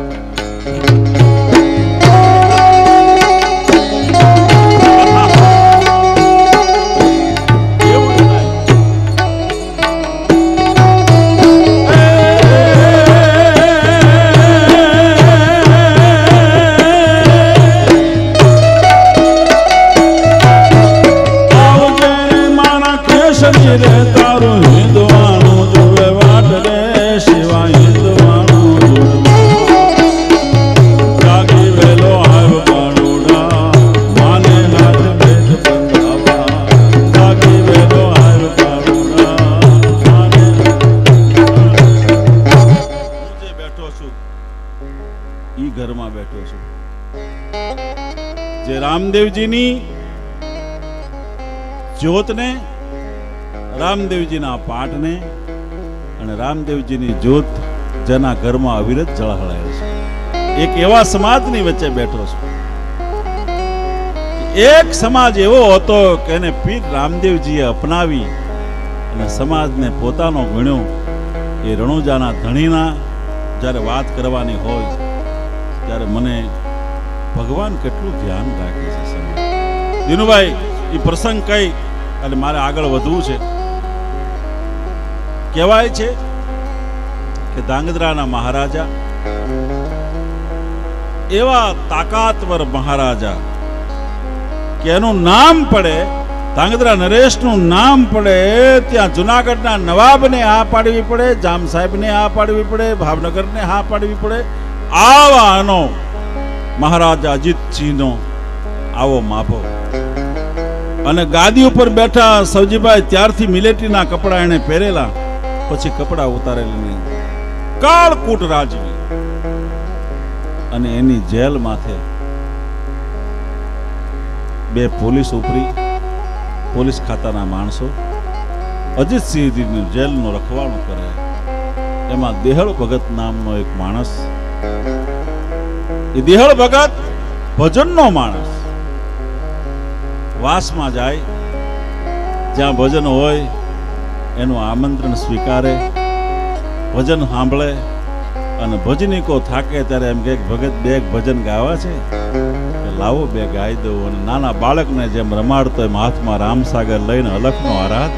S1: ઘરમાં બેઠો છું જે રામદેવજીની જ્યોતને, રામદેવજીના પાઠને અને રામદેવજીની જ્યોત જેના ઘરમાં અવિરત ઝળહળાય છે, એક એવા સમાજની વચ્ચે બેઠો છું. એક સમાજ એવો હતો કે એને પીર રામદેવજીએ અપનાવી અને સમાજને પોતાનો ગણ્યો. એ રણુજાના ધણીના જ્યારે વાત કરવાની હોય ત્યારે મને ભગવાન કેટલું ધ્યાન રાખે છે. સમાજ દિનુભાઈ એ પ્રસંગ કઈ અને મારે આગળ વધવું છે. કહેવાય છે કે ધાંગધ્રાના મહારાજા એવા તાકાતવર મહારાજા કે એનું નામ પડે, ધાંગધ્રા નરેશનું નામ પડે ત્યાં જુનાગઢના નવાબને હા પાડવી પડે, જામ સાહેબને હા પાડવી પડે, ભાવનગરને હા પાડવી પડે. આવાનો મહારાજા અજીતસિંહનો આવો માપો. અને ગાદી ઉપર બેઠા સવજીભાઈ ત્યારથી મિલિટરીના કપડા એને પહેરેલા, પછી કપડા ઉતારેલા નહીં. કાળકૂટ રાજવી અને એની જેલ માથે 2 પોલીસ ઉપરી, પોલીસ ખાતાના માણસો અજીતસિંહની જેલનો રખવાળો કરે. એમાં દેહળ ભગત નામનો એક માણસ, એ દેહળ ભગત ભજનનો માણસ, વાસમાં જાય, જ્યાં ભજન હોય એનું આમંત્રણ સ્વીકારે, ભજન સાંભળે અને ભજનીકો થાકે ત્યારે એમ કે ભગત 2 ભજન ગાવા છે. લાવો બે ગાઈ દઉં. અને નાના બાળકને જેમ રમાડતો એમ હાથમાં રામસાગર લઈને અલખનો આરાધ.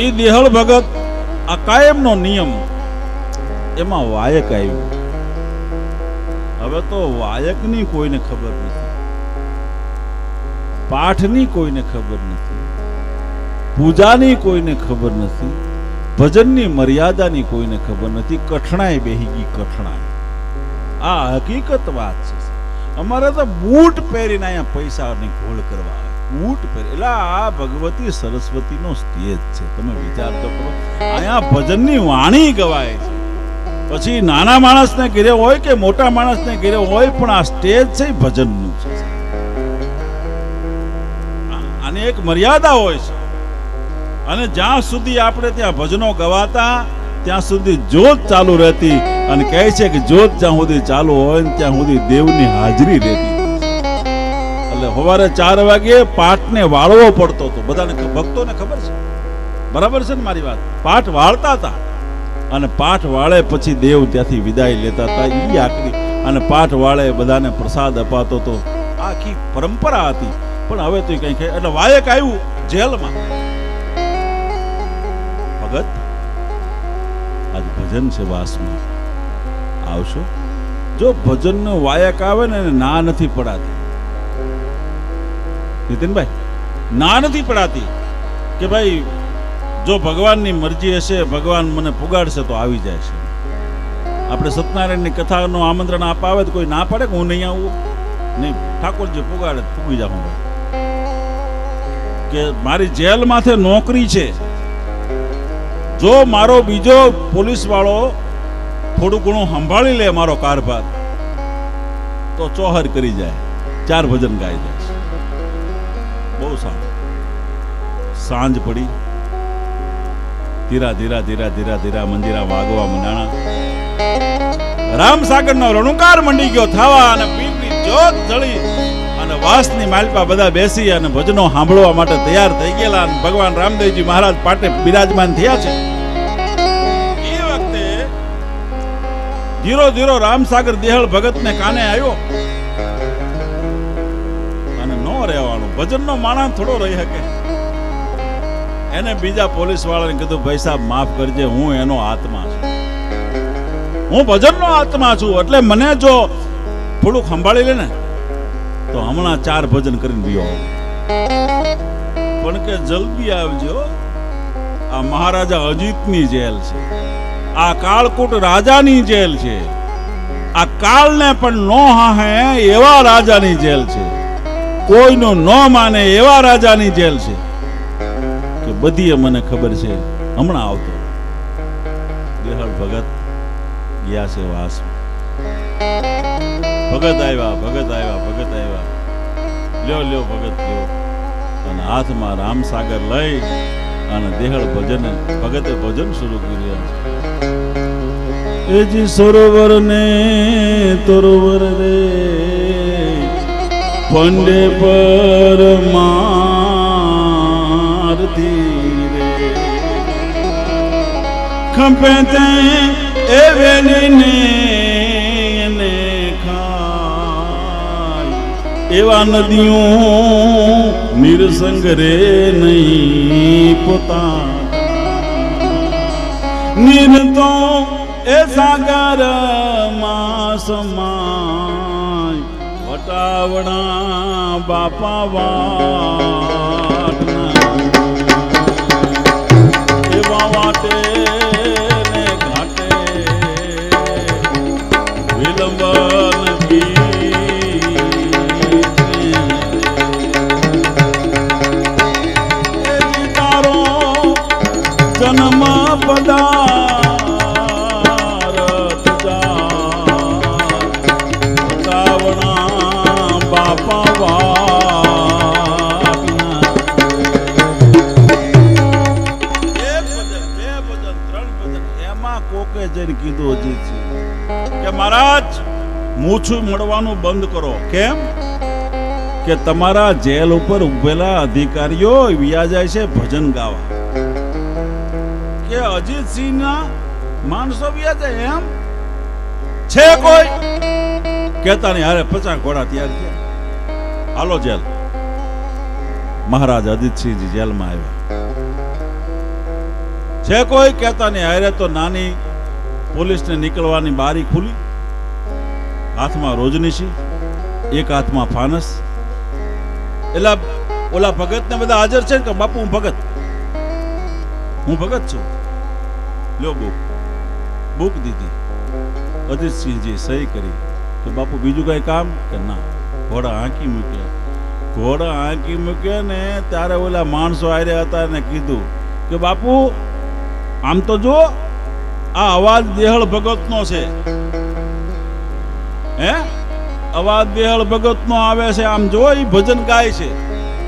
S1: એ દેહળ ભગત આ કાયમનો નિયમ, એમાં વાયક આવ્યું. હવે તો વાયકની કોઈને ખબર નથી, પાઠની કોઈને ખબર નથી, પૂજાની કોઈને ખબર નથી, ભજનની મર્યાદાની કોઈને ખબર નથી. કઠણાઈ બેહી ગઈ, કઠણાઈ. આ હકીકત વાત છે. અમારે તો બૂટ પહેરીને અહીંયા પૈસાની ઘોળ કરવા આવે, બૂટ પહેરી. એટલે આ ભગવતી સરસ્વતીનો સ્ટેજ છે. તમે વિચાર તો કરો, અહીંયા ભજનની વાણી ગવાય છે. પછી નાના માણસને ઘેરે હોય કે મોટા માણસને ઘેરે હોય, પણ આ સ્ટેજ છે એ ભજનનું છે. આની એક મર્યાદા હોય છે. અને જ્યાં સુધી આપણે ત્યાં ભજનો ગવાતા ત્યાં સુધી જ્યોત ચાલુ રહેતી. અને કહે છે કે જ્યોત જ્યાં સુધી ચાલુ હોય ને ત્યાં સુધી દેવની હાજરી રહેતી. એટલે સવારે 4 વાગે પાઠને વાળવો પડતો હતો. બધાને ભક્તોને ખબર છે, બરાબર છે ને મારી વાત? પાઠ વાળતા હતા અને પાઠ વાળે પછી દેવ ત્યાંથી વિદાય લેતા હતા. ઈ આખરી. અને પાઠ વાળે બધાને પ્રસાદ અપાતો હતો. આખી પરંપરા હતી. પણ હવે તો કઈ એટલે વાયક આવ્યું જેલમાં. ભગત આજ ભજન છે, વાસમાં આવશો. જો ભજનનો વાયક આવે ને ના નથી પડાતી. નીતિનભાઈ, ના નથી પડાતી કે ભાઈ જો ભગવાનની મરજી હશે, ભગવાન મને પુગાડશે તો આવી જાય છે. આપણે સત્યનારાયણની કથાનું આમંત્રણ આવે તો કોઈ ના પડે કે હું નહીં આવું? નહીં, ઠાકોરજી પુગાડે પૂગી જાઉં. કે મારી જેલ માથે નોકરી છે. જો મારો બીજો પોલીસ વાળો થોડું ઘણું સંભાળી લે મારો કારભાર, તો ચોહર કરી જાય, 4 ભજન ગાઈ જાય. બહુ સારું. સાંજ પડી, ધીરા ધીરા ધીરા ધીરા ધીરા મંદિરા વાગવા મંડાણા. રામસાગરનો રણુકાર મંડી ગયો થવા અને પીરની જ્યોત જળી અને વાસની માલપા બધા બેસી અને ભજનો સાંભળવા માટે તૈયાર થઈ ગયેલા. અને ભગવાન રામદેવજી મહારાજ પાટે બિરાજમાન થયા છે. એ વખતે ધીરો ધીરો રામસાગર દેહળ ભગતને કાને આવ્યો. અને નો રહેવાનું, ભજનનો માણસ થોડો રહી શકે. એને બીજા પોલીસ વાળાને કીધું, ભાઈ સાહેબ માફ કરજે, હું એનો આત્મા છું, હું ભજનનો આત્મા છું. એટલે મને જો થોડુંક સંભાળી લે ને તો હમણાં 4 ભજન કરીને ગયો. પણ કે જલ્દી આવજો, આ મહારાજા અજીતની જેલ છે, આ કાળકૂટ રાજાની જેલ છે, આ કાળને પણ નો હાહે એવા રાજાની જેલ છે, કોઈનું ન માને એવા રાજાની જેલ છે. કે બધી મને ખબર છે, હમણાં આવતો. દેહળ ભગત ગયા છે વાસ. ભગત આવ્યા, ભગત આવ્યા, ભગત આવ્યા. લ્યો લ્યો ભગત લ્યો. અને હાથમાં રામસાગર લઈ અને દેહળ ભજન, ભગતે ભજન શરૂ કર્યું. એજી સરોવર ને તરોવર રે પંડે પર મારતી રે ખંપે તે એ વેલીને એને ખાય એવા નદીઓ નિરસંગ રે નહીં પોતા નિરતો એ સાગર માં સમાય વટાવણા બાપા વાટના એવા વાટે ને ઘાટે વિલંબન તારો જન્મ પદા કીધું કે મહારાજ મૂછું મળવાનું બંધ કરો. કેમ કે તમારા જેલ ઉપર ઉભેલા અધિકારીઓ વ્યા જાય છે ભજન ગાવા. કે અજીતસિંહ ના માણસો વ્યા જાય એમ છે કોઈ? કહેતા નહીં હારે 50 ઘોડા તૈયાર થયા, હાલો જેલ. મહારાજ અજીતસિંહજી જેલમાં આવ્યા. છે કોઈ કહેતા નહીં હારે તો નાની પોલીસને નીકળવાની બારી ખુલી, હાથમાં રોજનીશી, એક હાથમાં ફાનસ. એટલે ઓલા ભગત ને બધા હાજર છે કે બાપુ હું ભગત છું, લ્યો બુક દીધી. અજીતસિંહજી સહી કરી કે બાપુ બીજું કઈ કામ કે ના. ઘોડા આંકી મૂક્યા ને ત્યારે ઓલા માણસો આવ્યા હતા ને કીધું કે બાપુ આમ તો જો આ અવાજ દેહળ ભગતનો છે, હે અવાજ દેહળ ભગતનો આવે છે, આમ જો એ ભજન ગાય છે,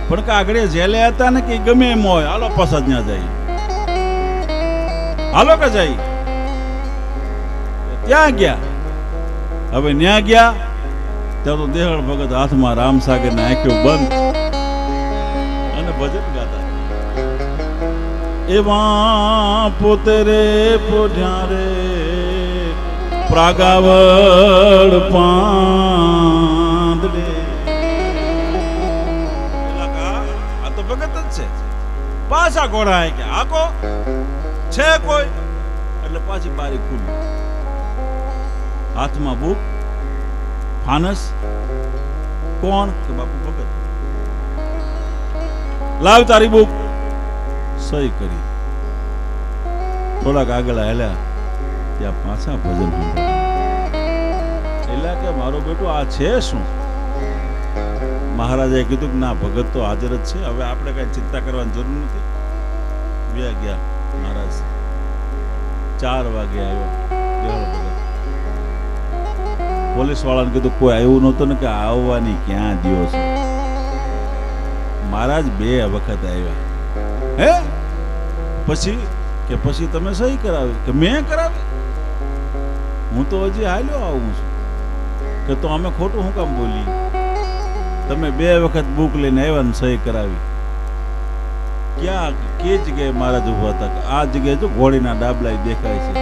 S1: પણ કે આગળ જેલે હતા ને કે ગમે એમ હોય, હાલો પાછા ત્યાં જાય, હાલો કે જાય. ત્યાં ગયા. હવે ન્યા ગયા ત્યાં તો દેહળ ભગત હાથમાં રામ સાગર ને આંખો બંધ અને ભજન ગાતા. એવા પોતે રે પોઢ્યા રે પ્રાગાવળ પાંદડે. આ તો ભગત જ છે. પાછા ઘોડા કે આકો છે કોઈ, એટલે પાછી બારી ખુલી. હાથમાં બુક, ફાનસ. કોણ કે બાપુ ભગત. લાવ તારી બુક. સહી કરી. થોડાક આગળ હાલ્યા ત્યાં પાછા ભજન એટલે કે મારો બેટો આ છે શું? મહારાજાએ કીધું કે ના ભગત તો હાજર જ છે, હવે આપણે કઈ ચિંતા કરવાની જરૂર નથી. બે ગયા મહારાજ. 4 વાગે આવ્યો દેહળ ભગત. પોલીસ વાળાને કીધું કોઈ આવ્યું નહોતું ને કે આવવાની ક્યાં દિયો છે. મહારાજ 2 વખત આવ્યા. હે પછી તમે સહી કરાવી કે મેં કરાવી? હું તો હજી હાલ્યો આવું છું કે તો અમે ખોટું હું કામ બોલી? તમે 2 વખત બુક લઈને આવ્યા ને સહી કરાવી. ક્યાં કે જગ્યાએ મહારાજ ઉભા હતા? આ જગ્યાએ જો ઘોડીના ડાબલા દેખાય છે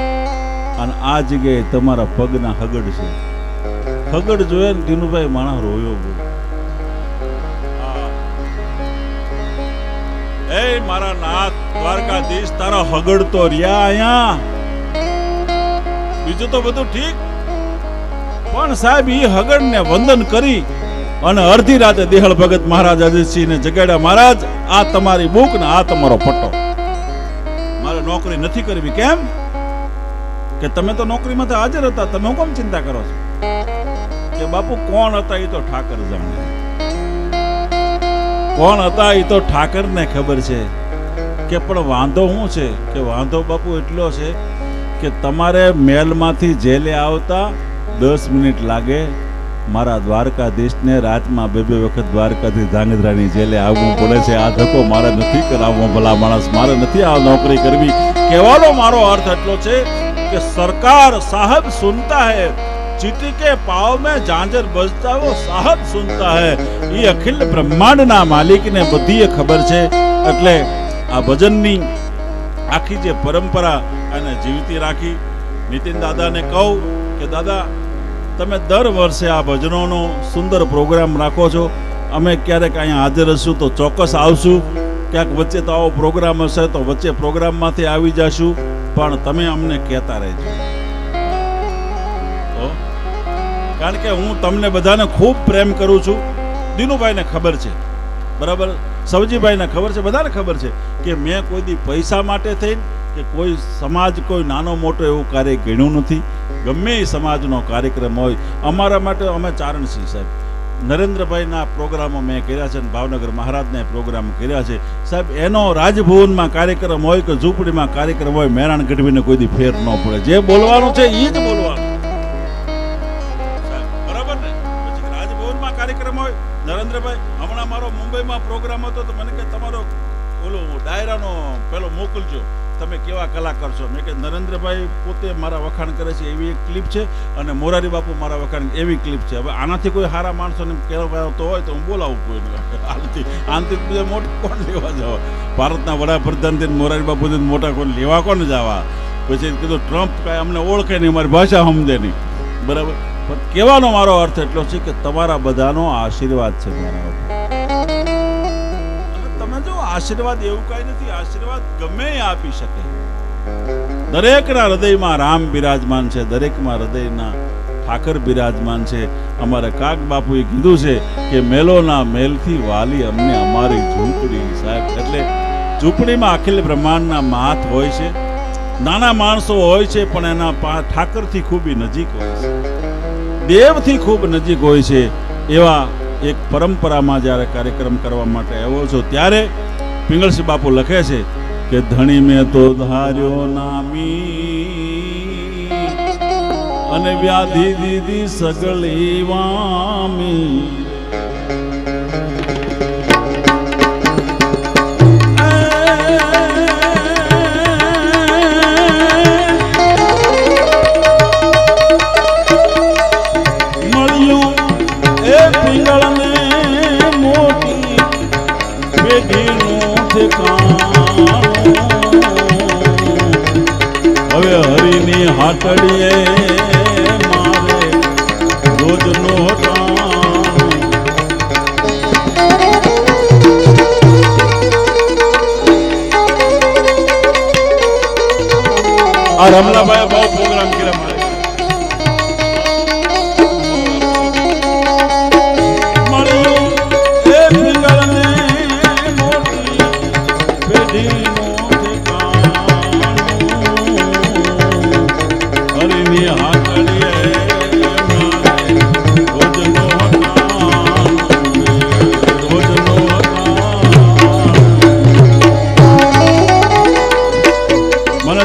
S1: અને આ જગ્યાએ તમારા પગના હગડ છે. હગડ જોયે ને ટીનુભાઈ માણસ રોયો બહુ. એ મારા નાથ દ્વારકાધીશ, તારા હગડ તો રહ્યા અહીંયા, બીજું તો બધું ઠીક, પણ સાહેબ ઈ હગડ ને વંદન કરી અને અડધી રાતે દેહળ ભગત મહારાજ અજીતસિંહ ને જગાડ્યા. મહારાજ આ તમારી બુક ને આ તમારો પટ્ટો, મારે નોકરી નથી કરવી. કેમ કે તમે તો નોકરીમાં તો હાજર હતા, તમે હું કેમ ચિંતા કરો છો? કે બાપુ કોણ હતા એ તો ઠાકર જાણે, કોણ હતા એ તો ઠાકર ને ખબર છે. કે પણ વાંધો શું છે? કે વાંધો બાપુ એટલો છે કે તમારે મહેલમાંથી જેલે આવતા 10 મિનિટ લાગે. મારા દ્વારકાધીશને રાતમાં 2 વખત દ્વારકાથી ધાંગધ્રાની જેલે આવવું પડે છે. આ ધક્કો મારે નથી કરાવવો ભલા માણસ, મારે નથી આ નોકરી કરવી. કહેવાનો મારો અર્થ એટલો છે કે સરકાર સાહેબ સુનતા હૈ, चीटी के पाव में झांझर बजता वो साहब सुनता है. ये अखिल બ્રહ્માંડના માલિકને બધી ખબર છે. એટલે આ ભજનની આખી જે પરંપરા એને જીવતી રાખી. નીતિન દાદાને કહું કે દાદા તમે દર વર્ષે આ ભજનોનો સુંદર પ્રોગ્રામ રાખો છો. અમે ક્યારેક અહીંયા હાજર હશું તો ચોક્કસ આવશું. ક્યાંક વચ્ચે તો આવો પ્રોગ્રામ હશે તો વચ્ચે પ્રોગ્રામમાંથી આવી જશું, પણ તમે અમને કહેતા રહેજો. કારણ કે હું તમને બધાને ખૂબ પ્રેમ કરું છું. દિનુભાઈને ખબર છે, બરાબર, સવજીભાઈને ખબર છે, બધાને ખબર છે કે મેં કોઈ દી પૈસા માટે થઈને કે કોઈ સમાજ કોઈ નાનો મોટો એવું કાર્ય ગણ્યું નથી. ગમે એ સમાજનો કાર્યક્રમ હોય અમારા માટે અમે ચારણસિંહ સાહેબ નરેન્દ્રભાઈના પ્રોગ્રામો મેં કર્યા છે, ભાવનગર મહારાજના પ્રોગ્રામ કર્યા છે સાહેબ. એનો રાજભવનમાં કાર્યક્રમ હોય કે ઝૂંપડીમાં કાર્યક્રમ હોય, મેરાણ ગઢવીને કોઈ દી ફેર ન પડે. જે બોલવાનું છે એ જ બોલવાનું, બરાબર ને? પછી રાજભવનમાં કાર્યક્રમ હોય. નરેન્દ્રભાઈ હમણાં મારો મુંબઈમાં પ્રોગ્રામ હતો તો મને કે તમારો ઓલો ડાયરાનો પેલો મોકલજો, તમે કેવા કલાકાર છો. મેં કે નરેન્દ્રભાઈ પોતે મારા વખાણ કરે છે એવી એક ક્લિપ છે અને મોરારી બાપુ મારા વખાણ એવી ક્લિપ છે. હવે આનાથી કોઈ સારા માણસોને કહેવાતો હોય તો હું બોલાવું કોઈને. આનાથી બીજા મોટા કોણ લેવા જવા? ભારતના વડાપ્રધાનથી મોરારી બાપુથી મોટા કોણ લેવા કોણ જવા? પછી કીધું ટ્રમ્પ કાંઈ અમને ઓળખે નહીં, મારી ભાષા સમજે નહીં, બરાબર. પણ કહેવાનો મારો અર્થ એટલો છે કે તમારા બધાનો આશીર્વાદ છે મારા ઉપર. તમે જો આશીર્વાદ એવું કઈ નથી, આશીર્વાદ ગમે એ આપી શકે. દરેકના હૃદયમાં રામ બિરાજમાન છે, દરેકમાં હૃદયના ઠાકર બિરાજમાન છે. અમારે કાક બાપુએ કીધું છે કે મેલોના મેલથી વાલી અમને અમારી ઝૂંપડી. સાહેબ, એટલે ઝૂંપડીમાં અખિલ બ્રહ્માંડના માથ હોય છે, નાના માણસો હોય છે, પણ એના ઠાકરથી ખૂબ નજીક હોય છે, દેવથી ખૂબ નજીક હોય છે. એવા એક પરંપરામાં જ્યારે કાર્યક્રમ કરવા માટે આવ્યો છો ત્યારે પિંગળસિંહ બાપુ લખે છે કે ધણી મેં તો ધાર્યો નામી અને વ્યાધિ દીધી સગળી વામી. હવે હરિની હાટડીએ મારે રોજનો આ રમલાભાઈ બહુ પ્રોગ્રામ કર્યા મારે.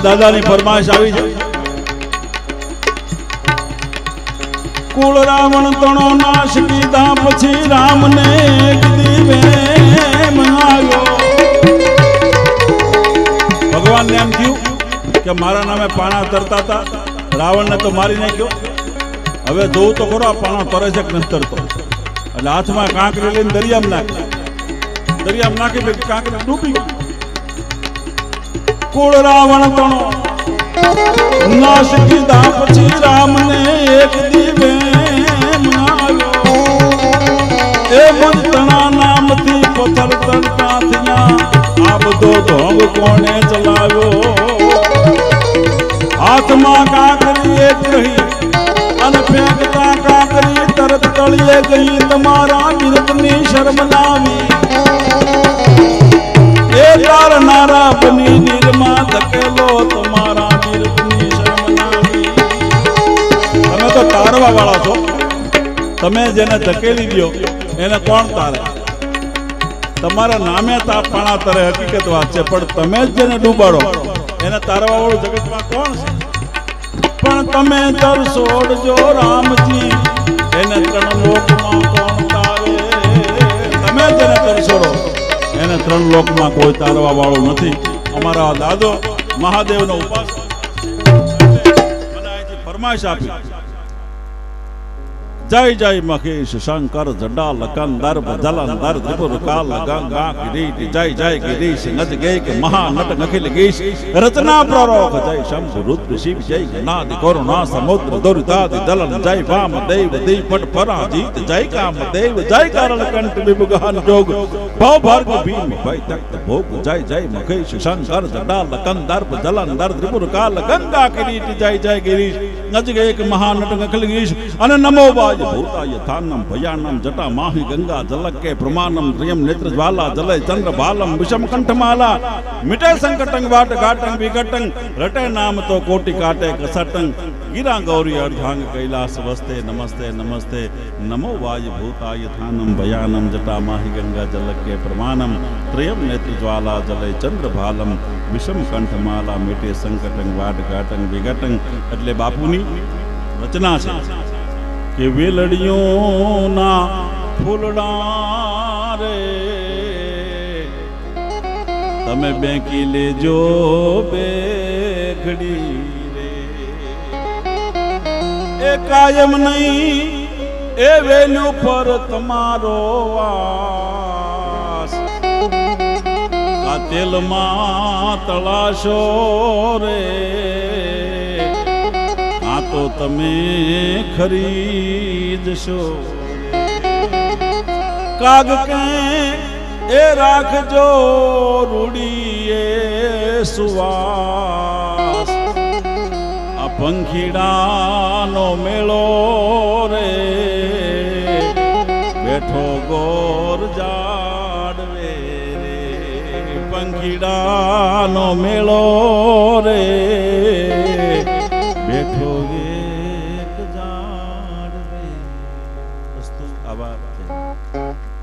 S1: દાદાની ફરમાઈશ આવી છે. કુળ રાવણ તણો નાશ કીધા પછી રામને એક દીવે આવ્યો. ભગવાનને એમ થયું કે મારા નામે પાણા તરતા હતા, રાવણને તો મારી નાખ્યો. હવે જોવું તો ખરો આ પાણો તરે છે કે નથી તરતો. એટલે હાથમાં કાંકરી લઈને દરિયામાં નાખી કાંકરી ડૂબી ગઈ. કુળ રાવણ તણો નાશ કીધા પછી રામને એક દીવે આવ્યો. એ મંતણા નામથી પથ્થર તરતા થયા. આ બધો ઢોંગ કોણે ચલાવ્યો? હાથમાં કાંકરી એક રહી અને ફેંકતા કાંકરી તરત તળિયે ગઈ. તમારા વિરતની શરમ લાવી એ તારનારા બની નિર્મા ધકેલો. તમારા નિર્મની શરમ લાવી. તમે તો તારવા વાળા છો. તમે જેને ધકેલી દો એને કોણ તારે? તમારા નામે પાણા તરે, હકીકત વાત છે. પણ તમે જ જેને ડૂબાડો એને તારવા વાળું જગતમાં કોણ છે? પણ તમે તરસોડજો રામજી, એને ત્રણ લોકમાં કોણ તારે? તમે જેને તરસોડો એને ત્રણ લોકમાં કોઈ તારવા વાળું નથી. અમારા દાદો મહાદેવનો ઉપાસક મને અહીંથી ફરમાઈશ આપી. જય જય મહેશ શંકર જડા લકંદર જલંદર ત્રિપુર કાલ ગંગા કિરીટ. જય જય ગિરીશ નજ ગય કે મહાનટ નખિલ ગીશ. રચના પ્રરોખ જય શંભુ રુદ્ર શિવ જય ગનાદિ કરુણા સમુદ્ર દુરિતાદિ દલન. જય વામ દેવ દીપટ પરાજીત. જય કામ દેવ જય કારણ કંઠ વિભુગાન જોગ. ભવ ભાર્ગ ભીમ ભય તખ્ત ભોગ. જય જય મહેશ શંકર જડા લકંદર જલંદર ત્રિપુર કાલ ગંગા કિરીટ. જય જય ગિરીશ નજ ગય કે મહાનટ નખિલ ગીશ. અને નમો વાય ભૂતાય થાનમ ભયાનમ જટા માહી ગંગા જલકે પ્રમાનમ પ્રિયમ નેત્ર જ્વાલા જલય ચંદ્ર ભાલમ વિષમ કંઠમાલા. મિટે સંકટંગ વાટ ઘાટંગ વિઘટંગ. રટે નામ તો કોટી કાટે કસટંગ. ગીરા ગૌરી અર્ધાંગ કૈલાસ વસ્તે. નમસ્તે નમસ્તે નમો વાય ભૂતાય થાનમ ભયાનમ જટા માહી ગંગા જલકે પ્રમાનમ પ્રિયમ નેત્ર જ્વાલા જલય ચંદ્ર ભાલમ વિષમ કંઠમાલા. મિટે સંકટંગ વાટ ઘાટંગ વિઘટંગ. એટલે બાપુની રચના છે કે વેલડીઓના ફૂલડા રે તમે બેંકી લેજો બે ઘડી રે. એ કાયમ નહીં એ વેલ્યુ પર તમારો વાસ. આ તેલમાં તળાશો રે. આ તો તો તમે ખરીદશો. કાગ કે એ રાખજો રૂડીએ સુવાસ, આ પંખીડાનો મેળો રે બેઠો ગોર જાડવે રે. પંખીડાનો મેળો